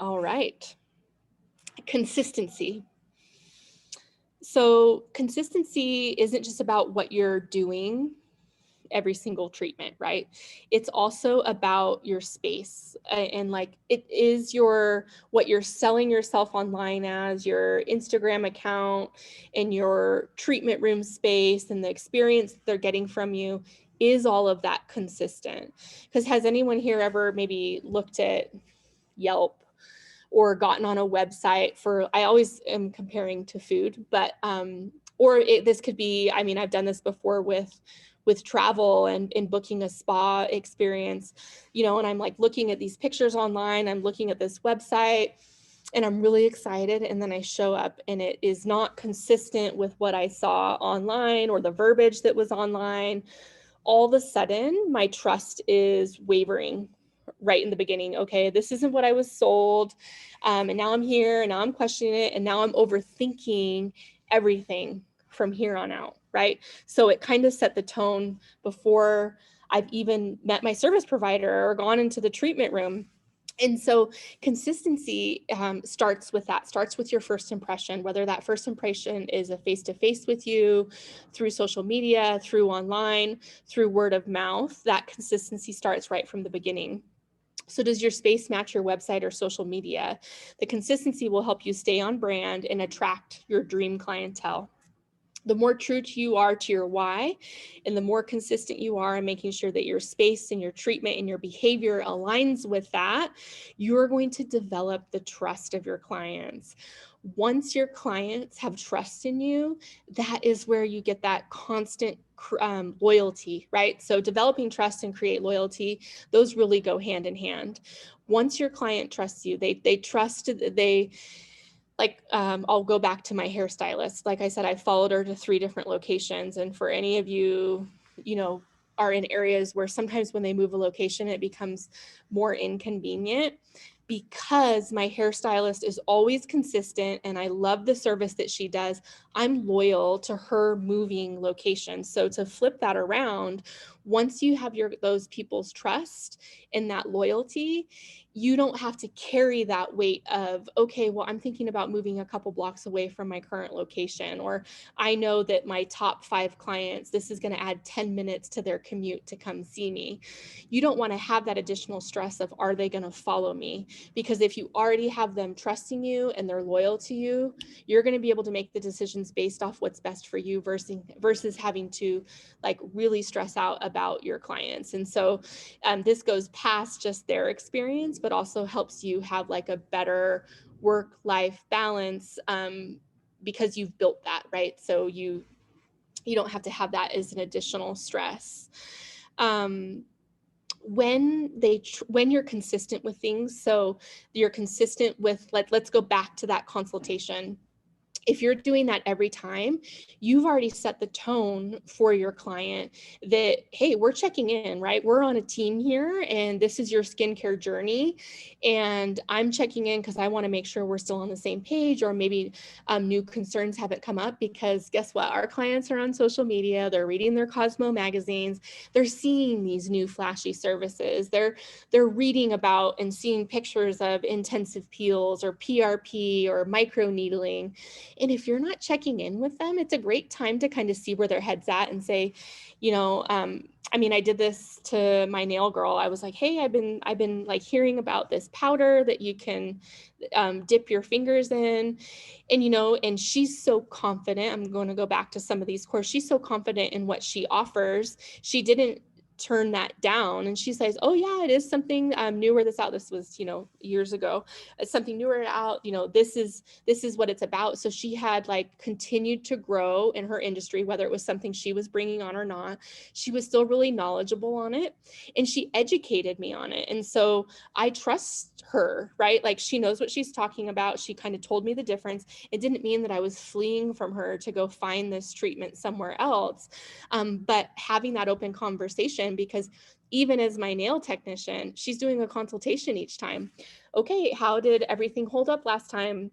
All right. Consistency. So consistency isn't just about what you're doing every single treatment, right? It's also about your space, and like it is what you're selling yourself online as, your Instagram account and your treatment room space and the experience that they're getting from you. Is all of that consistent? Because has anyone here ever maybe looked at Yelp or gotten on a website for, I always am comparing to food, but this could be, I mean, I've done this before with travel and in booking a spa experience, and I'm like looking at these pictures online, I'm looking at this website and I'm really excited. And then I show up and it is not consistent with what I saw online or the verbiage that was online. All of a sudden, my trust is wavering right in the beginning. Okay, this isn't what I was sold. And now I'm here and now I'm questioning it. And now I'm overthinking everything from here on out, right? So it kind of set the tone before I've even met my service provider or gone into the treatment room. And so consistency starts with your first impression, whether that first impression is a face-to-face with you, through social media, through online, through word of mouth. That consistency starts right from the beginning. So does your space match your website or social media? The consistency will help you stay on brand and attract your dream clientele. The more true you are to your why, and the more consistent you are in making sure that your space and your treatment and your behavior aligns with that, you're going to develop the trust of your clients. Once your clients have trust in you, that is where you get that constant loyalty, right? So developing trust and create loyalty, those really go hand in hand. Once your client trusts you, I'll go back to my hairstylist. Like I said, I followed her to 3 different locations. And for any of you are in areas where sometimes when they move a location, it becomes more inconvenient. Because my hairstylist is always consistent and I love the service that she does, I'm loyal to her moving location. So to flip that around, once you have those people's trust and that loyalty, you don't have to carry that weight of, okay, well, I'm thinking about moving a couple blocks away from my current location, or I know that my top 5 clients, this is going to add 10 minutes to their commute to come see me. You don't want to have that additional stress of, are they going to follow me? Because if you already have them trusting you and they're loyal to you, you're going to be able to make the decisions based off what's best for you versus having to like really stress out about your clients. And so this goes past just their experience, but also helps you have like a better work-life balance because you've built that, right? So you don't have to have that as an additional stress. When you're consistent with things, so you're consistent with, let's go back to that consultation. If you're doing that every time, you've already set the tone for your client that, hey, we're checking in, right? We're on a team here and this is your skincare journey. And I'm checking in because I want to make sure we're still on the same page, or maybe new concerns haven't come up, because guess what? Our clients are on social media. They're reading their Cosmo magazines. They're seeing these new flashy services. They're reading about and seeing pictures of intensive peels or PRP or micro needling. And if you're not checking in with them, it's a great time to kind of see where their head's at and say, I did this to my nail girl. I was like, hey, I've been like hearing about this powder that you can dip your fingers in. And she's so confident. I'm going to go back to some of these courses. She's so confident in what she offers. She didn't turn that down, and she says, oh yeah, it is something newer that's out. This was years ago. It's something newer out. This is what it's about. So she had like continued to grow in her industry, whether it was something she was bringing on or not. She was still really knowledgeable on it, and she educated me on it. And so I trust her, right? Like, she knows what she's talking about. She kind of told me the difference. It didn't mean that I was fleeing from her to go find this treatment somewhere else. But having that open conversation, because even as my nail technician, she's doing a consultation each time. Okay, how did everything hold up last time?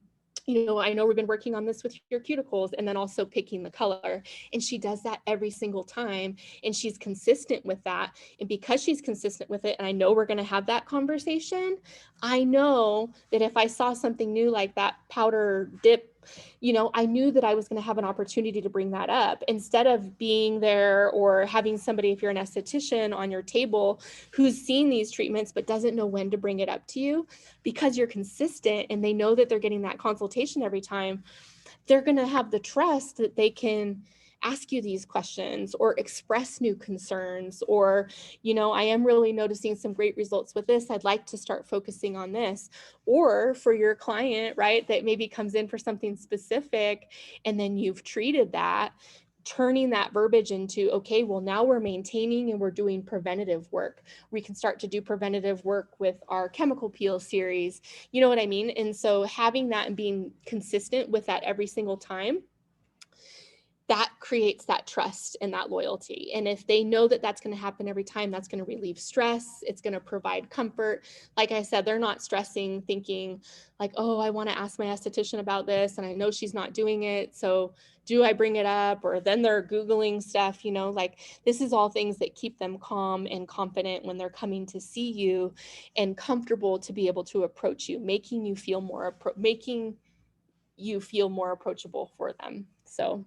I know we've been working on this with your cuticles, and then also picking the color. And she does that every single time. And she's consistent with that. And because she's consistent with it, and I know we're going to have that conversation, I know that if I saw something new like that powder dip, I knew that I was going to have an opportunity to bring that up, instead of being there or having somebody, if you're an esthetician, on your table who's seen these treatments but doesn't know when to bring it up to you. Because you're consistent and they know that they're getting that consultation every time, they're going to have the trust that they can ask you these questions or express new concerns, or, I am really noticing some great results with this. I'd like to start focusing on this. Or for your client, right, that maybe comes in for something specific, and then you've treated that, turning that verbiage into, okay, well, now we're maintaining and we're doing preventative work. We can start to do preventative work with our chemical peel series. You know what I mean? And so having that and being consistent with that every single time, that creates that trust and that loyalty. And if they know that that's going to happen every time, that's going to relieve stress. It's going to provide comfort. Like I said, they're not stressing, thinking like, oh, I want to ask my esthetician about this, and I know she's not doing it, so do I bring it up? Or then they're Googling stuff, like, this is all things that keep them calm and confident when they're coming to see you, and comfortable to be able to approach you, making you feel more approachable for them. So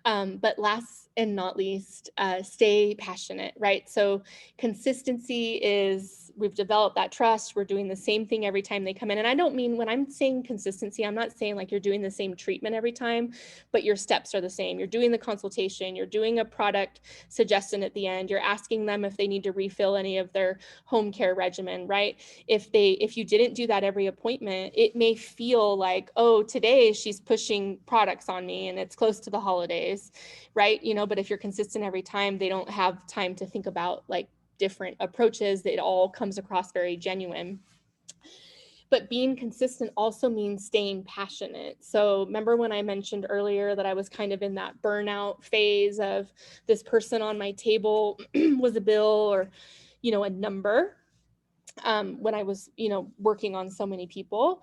but last and not least, stay passionate, right? So consistency is, we've developed that trust. We're doing the same thing every time they come in. And I don't mean, when I'm saying consistency, I'm not saying like you're doing the same treatment every time, but your steps are the same. You're doing the consultation, you're doing a product suggestion at the end, you're asking them if they need to refill any of their home care regimen, right? If you didn't do that every appointment, it may feel like, oh, today she's pushing products on me and it's close to the holidays, right? But if you're consistent every time, they don't have time to think about like different approaches. It all comes across very genuine. But being consistent also means staying passionate. So remember when I mentioned earlier that I was kind of in that burnout phase of this person on my table was a bill or, a number, when I was, working on so many people.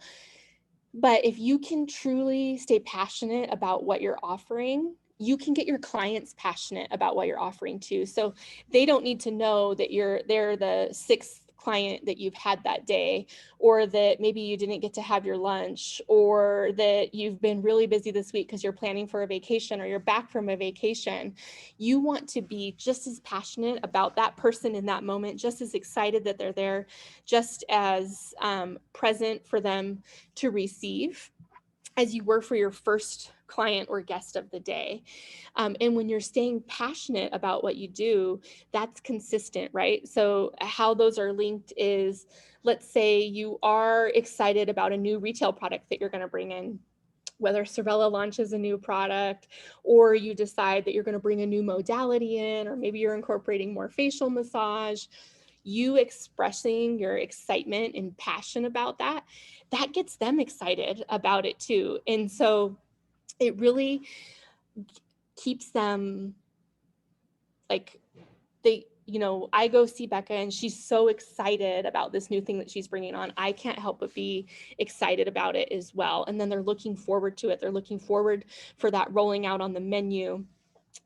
But if you can truly stay passionate about what you're offering, you can get your clients passionate about what you're offering too. So they don't need to know that they're the sixth client that you've had that day, or that maybe you didn't get to have your lunch, or that you've been really busy this week because you're planning for a vacation or you're back from a vacation. You want to be just as passionate about that person in that moment, just as excited that they're there, just as present for them to receive as you were for your first client or guest of the day. And when you're staying passionate about what you do, that's consistent, right? So how those are linked is, let's say you are excited about a new retail product that you're going to bring in, whether Cervella launches a new product, or you decide that you're going to bring a new modality in, or maybe you're incorporating more facial massage. You expressing your excitement and passion about that gets them excited about it too. And so it really keeps them like, I go see Becca and she's so excited about this new thing that she's bringing on. I can't help but be excited about it as well. And then they're looking forward to it. They're looking forward for that rolling out on the menu.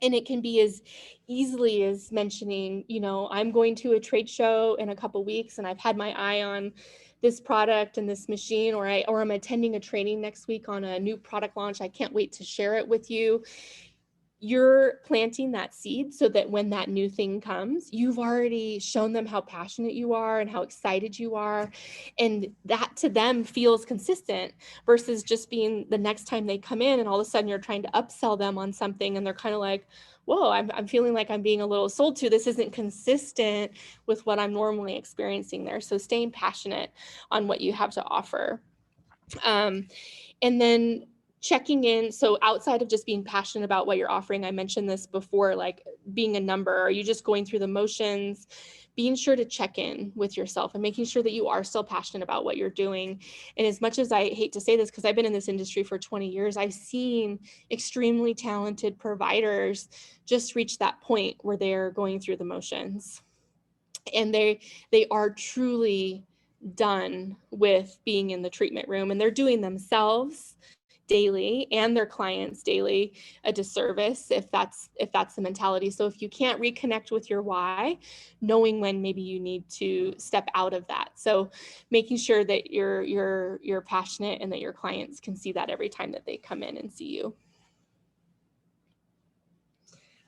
And it can be as easily as mentioning, I'm going to a trade show in a couple weeks and I've had my eye on this product and this machine, or I'm attending a training next week on a new product launch. I can't wait to share it with you. You're planting that seed so that when that new thing comes, you've already shown them how passionate you are and how excited you are. And that to them feels consistent versus just being the next time they come in and all of a sudden you're trying to upsell them on something and they're kind of like, whoa, I'm feeling like I'm being a little sold to. This isn't consistent with what I'm normally experiencing there. So staying passionate on what you have to offer. And then checking in. So outside of just being passionate about what you're offering, I mentioned this before, like being a number, are you just going through the motions? Being sure to check in with yourself and making sure that you are still passionate about what you're doing. And as much as I hate to say this, because I've been in this industry for 20 years, I've seen extremely talented providers just reach that point where they're going through the motions. And they are truly done with being in the treatment room, and they're doing themselves daily and their clients daily a disservice if that's the mentality. So if you can't reconnect with your why, knowing when maybe you need to step out of that. So making sure that you're passionate and that your clients can see that every time that they come in and see you.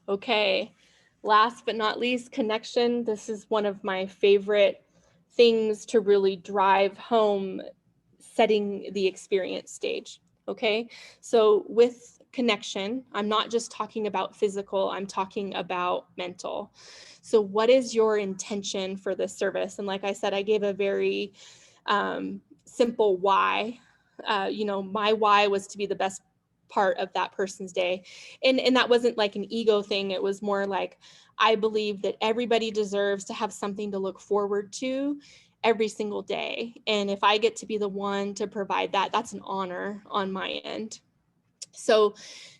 Okay, last but not least, connection. This is one of my favorite things to really drive home setting the experience stage. Okay, so with connection, I'm not just talking about physical, I'm talking about mental. So what is your intention for this service? And like I said, I gave a very simple why. My why was to be the best part of that person's day. And that wasn't like an ego thing. It was more like, I believe that everybody deserves to have something to look forward to every single day. And if I get to be the one to provide that, that's an honor on my end. So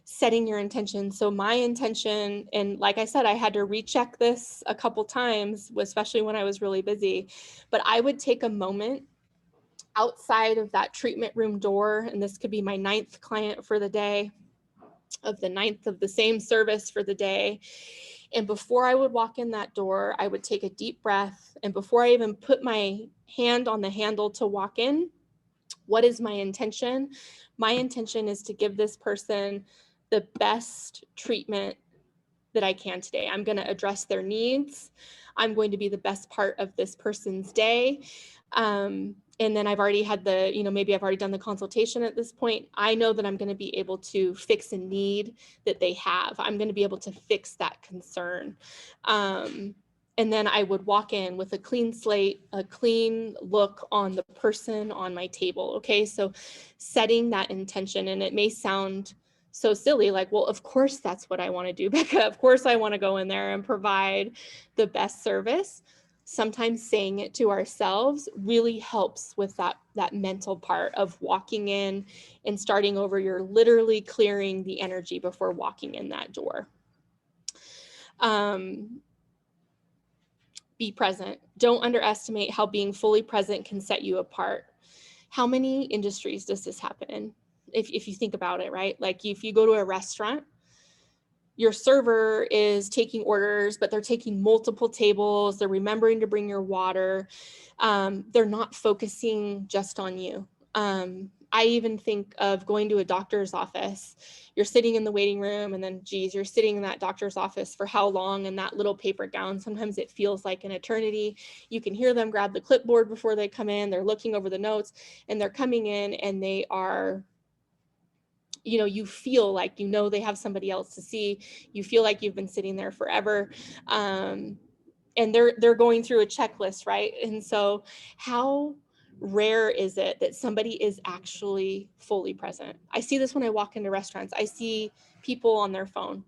setting your intention. So my intention, and like I said, I had to recheck this a couple times, especially when I was really busy, but I would take a moment outside of that treatment room door, and this could be my 9th client for the day, of the 9th of the same service for the day. And before I would walk in that door, I would take a deep breath. And before I even put my hand on the handle to walk in, what is my intention? My intention is to give this person the best treatment that I can today. I'm going to address their needs. I'm going to be the best part of this person's day. And then I've already had maybe I've already done the consultation at this point. I know that I'm going to be able to fix a need that they have. I'm going to be able to fix that concern. And then I would walk in with a clean slate, a clean look on the person on my table. Okay, so setting that intention, and it may sound so silly, like, well, of course that's what I want to do, Becca. Of course I want to go in there and provide the best service. sometimes saying it to ourselves really helps with that mental part of walking in and starting over. You're literally clearing the energy before walking in that door. Be present. Don't underestimate how being fully present can set you apart. How many industries does this happen in? If you think about it, right? Like if you go to a restaurant, your server is taking orders, but they're taking multiple tables. They're remembering to bring your water. They're not focusing just on you. I even think of going to a doctor's office. You're sitting in the waiting room, and then, geez, you're sitting in that doctor's office for how long in that little paper gown? Sometimes it feels like an eternity. You can hear them grab the clipboard before they come in. They're looking over the notes, and they're coming in, and they are, you feel like, they have somebody else to see. You feel like you've been sitting there forever. And they're going through a checklist, right? And so how rare is it that somebody is actually fully present? I see this when I walk into restaurants. I see people on their phone.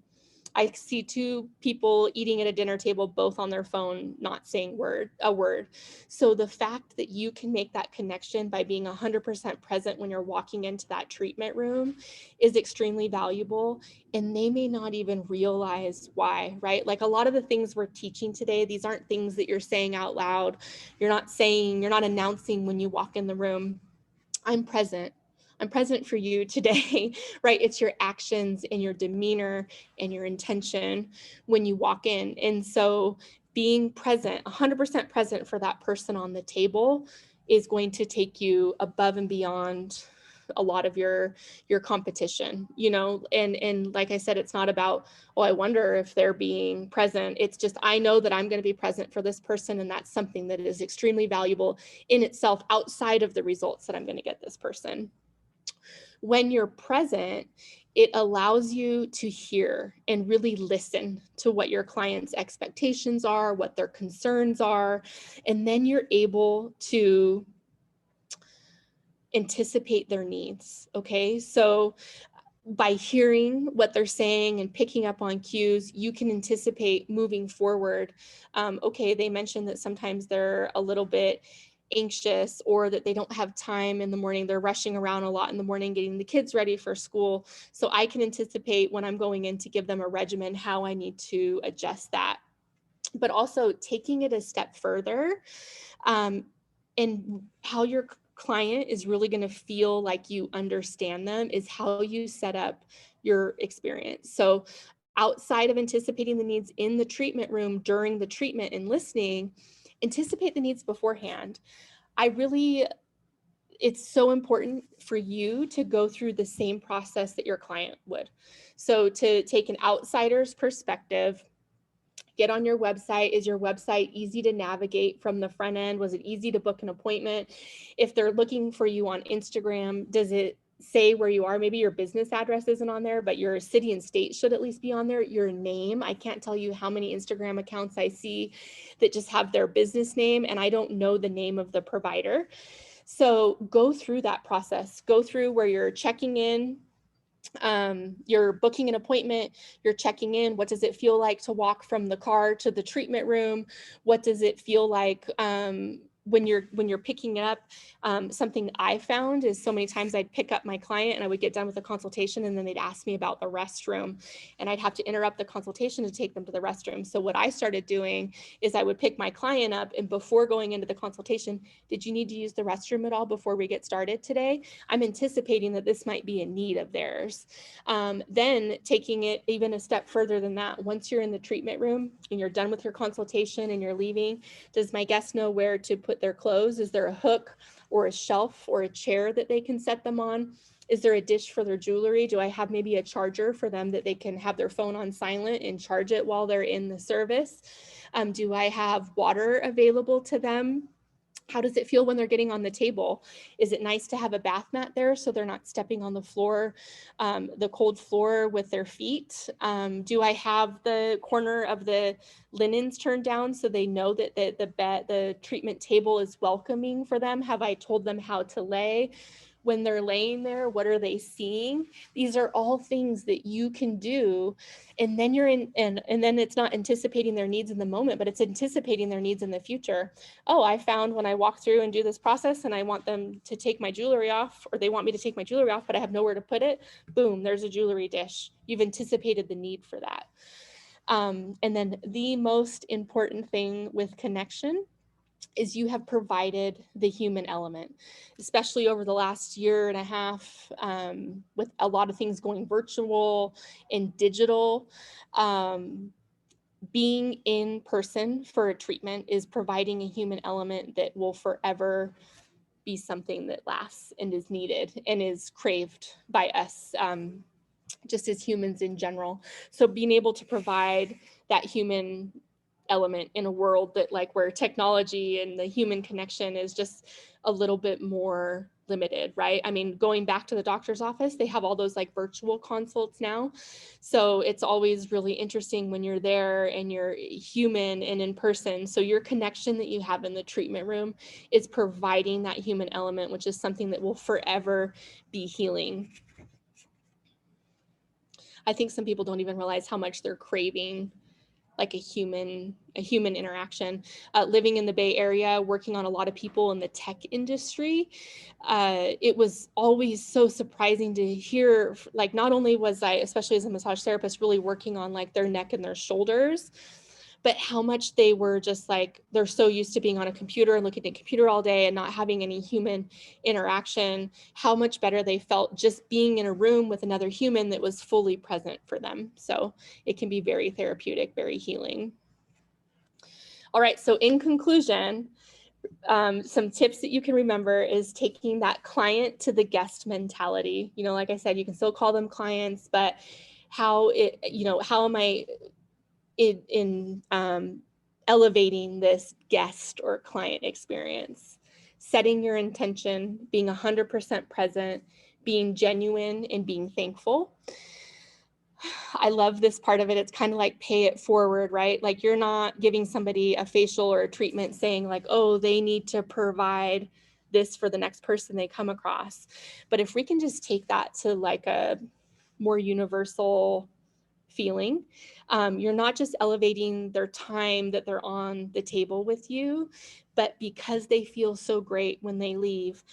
I see two people eating at a dinner table, both on their phone, not saying a word. So the fact that you can make that connection by being 100% present when you're walking into that treatment room is extremely valuable. And they may not even realize why, right? Like a lot of the things we're teaching today, these aren't things that you're saying out loud. You're not announcing when you walk in the room, I'm present. I'm present for you today, right? It's your actions and your demeanor and your intention when you walk in. And so being present, 100% present for that person on the table is going to take you above and beyond a lot of your competition, and like I said, it's not about, oh, I wonder if they're being present. It's just, I know that I'm going to be present for this person, and that's something that is extremely valuable in itself outside of the results that I'm going to get this person. When you're present, it allows you to hear and really listen to what your client's expectations are, what their concerns are, and then you're able to anticipate their needs. Okay, so by hearing what they're saying and picking up on cues, you can anticipate moving forward. Okay, they mentioned that sometimes they're a little bit anxious, or that they don't have time in the morning. They're rushing around a lot in the morning, getting the kids ready for school. So I can anticipate when I'm going in to give them a regimen, how I need to adjust that. But also taking it a step further, and how your client is really going to feel like you understand them is how you set up your experience. So outside of anticipating the needs in the treatment room during the treatment and listening, anticipate the needs beforehand. It's so important for you to go through the same process that your client would. So to take an outsider's perspective, get on your website. Is your website easy to navigate from the front end? Was it easy to book an appointment? If they're looking for you on Instagram, does it say where you are? Maybe your business address isn't on there, but your city and state should at least be on there. Your name. I can't tell you how many Instagram accounts I see that just have their business name, and I don't know the name of the provider. So go through that process. Go through where you're checking in, you're booking an appointment, you're checking in. What does it feel like to walk from the car to the treatment room? What does it feel like when you're picking up? Something I found is so many times I'd pick up my client and I would get done with the consultation, and then they'd ask me about the restroom, and I'd have to interrupt the consultation to take them to the restroom. So what I started doing is I would pick my client up, and before going into the consultation, did you need to use the restroom at all before we get started today? I'm anticipating that this might be a need of theirs. Then taking it even a step further than that, once you're in the treatment room and you're done with your consultation and you're leaving, does my guest know where to put their clothes? Is there a hook or a shelf or a chair that they can set them on? Is there a dish for their jewelry? Do I have maybe a charger for them that they can have their phone on silent and charge it while they're in the service? Do I have water available to them? How does it feel when they're getting on the table? Is it nice to have a bath mat there so they're not stepping on the floor, the cold floor with their feet? Do I have the corner of the linens turned down so they know that the treatment table is welcoming for them? Have I told them how to lay? when they're laying there, what are they seeing? These are all things that you can do. And then you're in, and then it's not anticipating their needs in the moment, but it's anticipating their needs in the future. Oh, I found when I walk through and do this process and I want them to take my jewelry off, or they want me to take my jewelry off, but I have nowhere to put it. Boom, there's a jewelry dish. You've anticipated the need for that. And then the most important thing with connection is you have provided the human element, especially over the last year and a half, with a lot of things going virtual and digital. Being in person for a treatment is providing a human element that will forever be something that lasts and is needed and is craved by us, just as humans in general. So being able to provide that human element in a world that, like, where technology and the human connection is just a little bit more limited, right? I mean, going back to the doctor's office, they have all those like virtual consults now. So it's always really interesting when you're there and you're human and in person. So your connection that you have in the treatment room is providing that human element, which is something that will forever be healing. I think some people don't even realize how much they're craving like a human interaction. Living in the Bay Area, working on a lot of people in the tech industry, it was always so surprising to hear, like, not only was I, especially as a massage therapist, really working on like their neck and their shoulders, but how much they were just like, they're so used to being on a computer and looking at a computer all day and not having any human interaction, how much better they felt just being in a room with another human that was fully present for them. So it can be very therapeutic, very healing. All right, so in conclusion, some tips that you can remember is taking that client to the guest mentality. You know, like I said, you can still call them clients, but how am I in elevating this guest or client experience? Setting your intention, being 100% present, being genuine, and being thankful. I love this part of it. It's kind of like pay it forward, right? Like, you're not giving somebody a facial or a treatment saying like, oh, they need to provide this for the next person they come across. But if we can just take that to like a more universal feeling, you're not just elevating their time that they're on the table with you, but because they feel so great when they leave,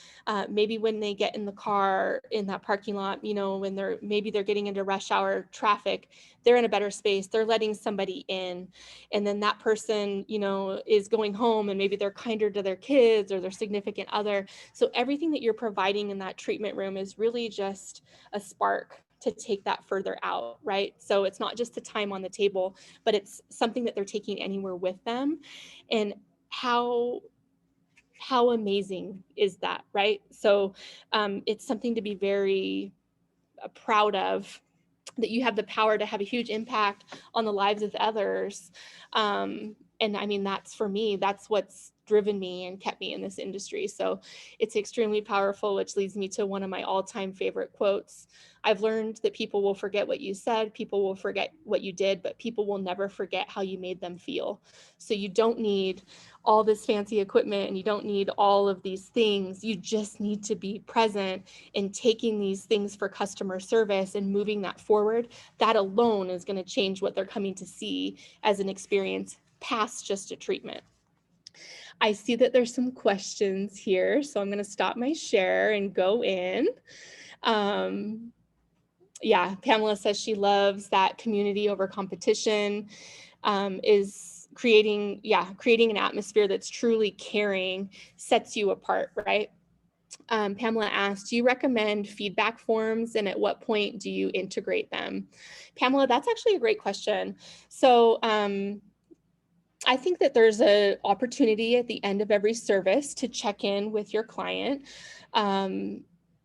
maybe when they get in the car in that parking lot, you know, when maybe they're getting into rush hour traffic, they're in a better space, they're letting somebody in, and then that person, you know, is going home and maybe they're kinder to their kids or their significant other. So everything that you're providing in that treatment room is really just a spark to take that further out, right? So it's not just the time on the table, but it's something that they're taking anywhere with them. And how amazing is that, right? So it's something to be very proud of, that you have the power to have a huge impact on the lives of others. And I mean, that's, for me, that's what's driven me and kept me in this industry. So it's extremely powerful, which leads me to one of my all-time favorite quotes. I've learned that people will forget what you said, people will forget what you did, but people will never forget how you made them feel. So you don't need all this fancy equipment and you don't need all of these things. You just need to be present and taking these things for customer service and moving that forward. That alone is going to change what they're coming to see as an experience past just a treatment. I see that there's some questions here, so I'm going to stop my share and go in. Yeah, Pamela says she loves that community over competition, is creating an atmosphere that's truly caring, sets you apart, right? Pamela asked, do you recommend feedback forms, and at what point do you integrate them? Pamela, that's actually a great question. So I think that there's an opportunity at the end of every service to check in with your client.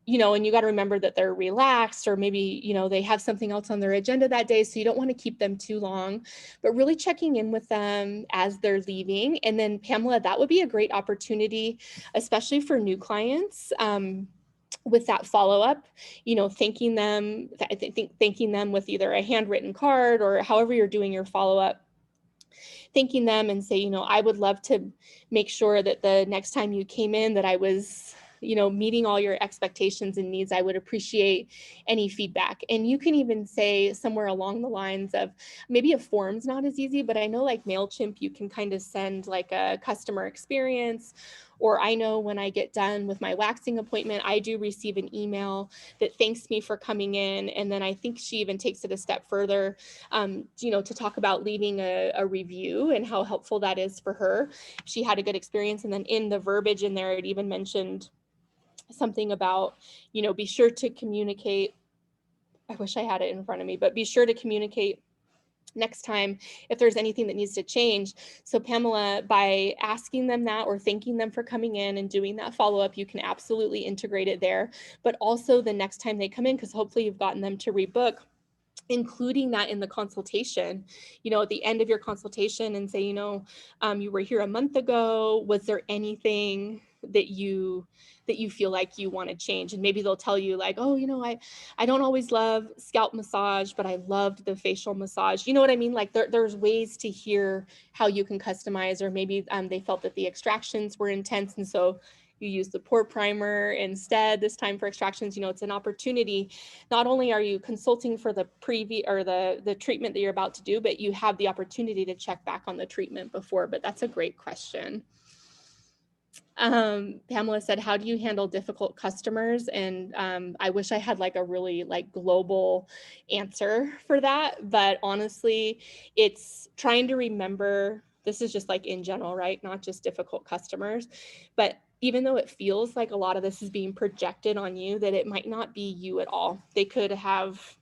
You know, and you got to remember that they're relaxed, or maybe, you know, they have something else on their agenda that day, so you don't want to keep them too long, but really checking in with them as they're leaving. And then Pamela, that would be a great opportunity, especially for new clients, with that follow-up, you know, thanking them with either a handwritten card or however you're doing your follow-up, thanking them and say, you know, I would love to make sure that the next time you came in that I was meeting all your expectations and needs. I would appreciate any feedback. And you can even say somewhere along the lines of, maybe a form's not as easy, but I know like MailChimp, you can kind of send like a customer experience. Or I know when I get done with my waxing appointment, I do receive an email that thanks me for coming in. And then I think she even takes it a step further, to talk about leaving a review and how helpful that is for her. She had a good experience. And then in the verbiage in there, it even mentioned something about, be sure to communicate. I wish I had it in front of me, but be sure to communicate next time if there's anything that needs to change. So Pamela, by asking them that or thanking them for coming in and doing that follow-up, you can absolutely integrate it there. But also the next time they come in, because hopefully you've gotten them to rebook, including that in the consultation, at the end of your consultation, and say, you were here a month ago. Was there anything that you feel like you want to change? And maybe they'll tell you like, oh, I don't always love scalp massage, but I loved the facial massage. You know what I mean? Like there's ways to hear how you can customize, or maybe they felt that the extractions were intense, and so you use the pore primer instead this time for extractions. It's an opportunity. Not only are you consulting for the the treatment that you're about to do, but you have the opportunity to check back on the treatment before. But that's a great question. Pamela said, how do you handle difficult customers? And I wish I had like a really like global answer for that. But honestly, it's trying to remember, this is just like in general, right? Not just difficult customers, but even though it feels like a lot of this is being projected on you, that it might not be you at all. They could have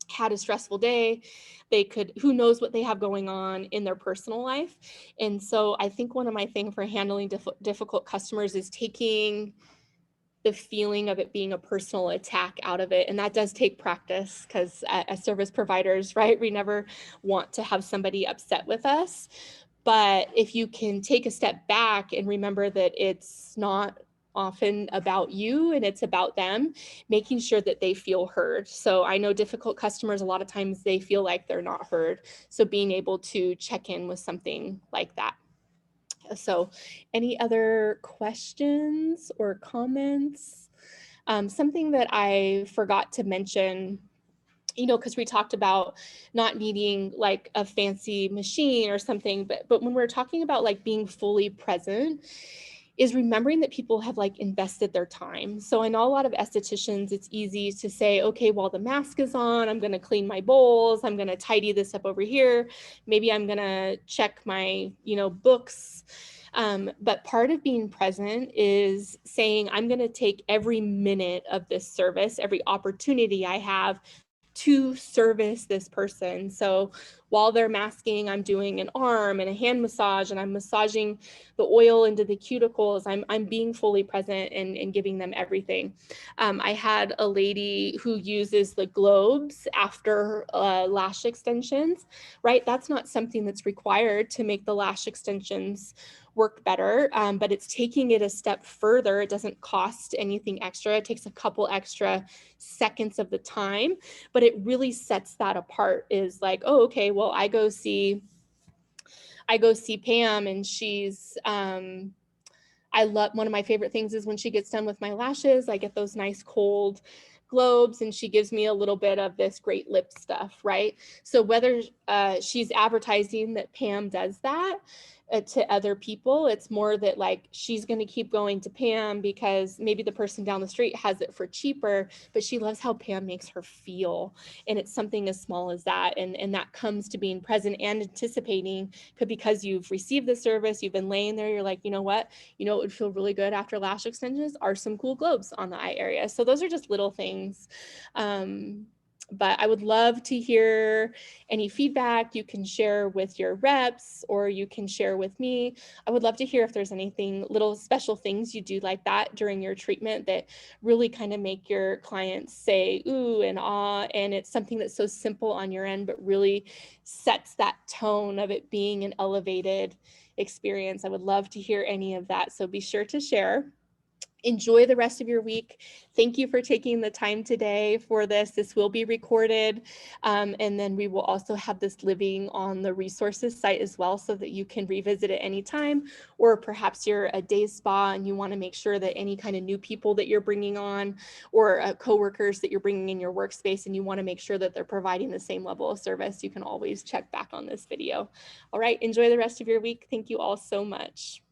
had a stressful day. They could, who knows what they have going on in their personal life. And so I think one of my things for handling difficult customers is taking the feeling of it being a personal attack out of it. And that does take practice, because as service providers, right, we never want to have somebody upset with us. But if you can take a step back and remember that it's not often about you and it's about them, making sure that they feel heard. So I know difficult customers, a lot of times they feel like they're not heard. So being able to check in with something like that. So any other questions or comments? Something that I forgot to mention, because we talked about not needing like a fancy machine or something, but when we're talking about like being fully present, is remembering that people have like invested their time. So I know a lot of estheticians, it's easy to say, okay, while the mask is on, I'm going to clean my bowls, I'm going to tidy this up over here, maybe I'm going to check my, books. But part of being present is saying, I'm going to take every minute of this service, every opportunity I have to service this person. So while they're masking, I'm doing an arm and a hand massage, and I'm massaging the oil into the cuticles. I'm being fully present and giving them everything. I had a lady who uses the globes after lash extensions, right? That's not something that's required to make the lash extensions work better, but it's taking it a step further. It doesn't cost anything extra. It takes a couple extra seconds of the time, but it really sets that apart. Is like, oh, okay, well, I go see Pam, and she's I love, one of my favorite things is when she gets done with my lashes, I get those nice cold globes, and she gives me a little bit of this great lip stuff, right? So whether she's advertising that Pam does that to other people, it's more that like she's going to keep going to Pam because maybe the person down the street has it for cheaper, but she loves how Pam makes her feel. And it's something as small as that. And that comes to being present and anticipating, because you've received the service, you've been laying there, you're like, you know what? It would feel really good after lash extensions are some cool globes on the eye area. So those are just little things. But I would love to hear any feedback you can share with your reps, or you can share with me. I would love to hear if there's anything, little special things you do like that during your treatment that really kind of make your clients say ooh and ah, and it's something that's so simple on your end, but really sets that tone of it being an elevated experience. I would love to hear any of that. So be sure to share. Enjoy the rest of your week. Thank you for taking the time today for this. This will be recorded. And then we will also have this living on the resources site as well, so that you can revisit it anytime, or perhaps you're a day spa and you want to make sure that any kind of new people that you're bringing on, or coworkers that you're bringing in your workspace, and you want to make sure that they're providing the same level of service, you can always check back on this video. All right, enjoy the rest of your week. Thank you all so much.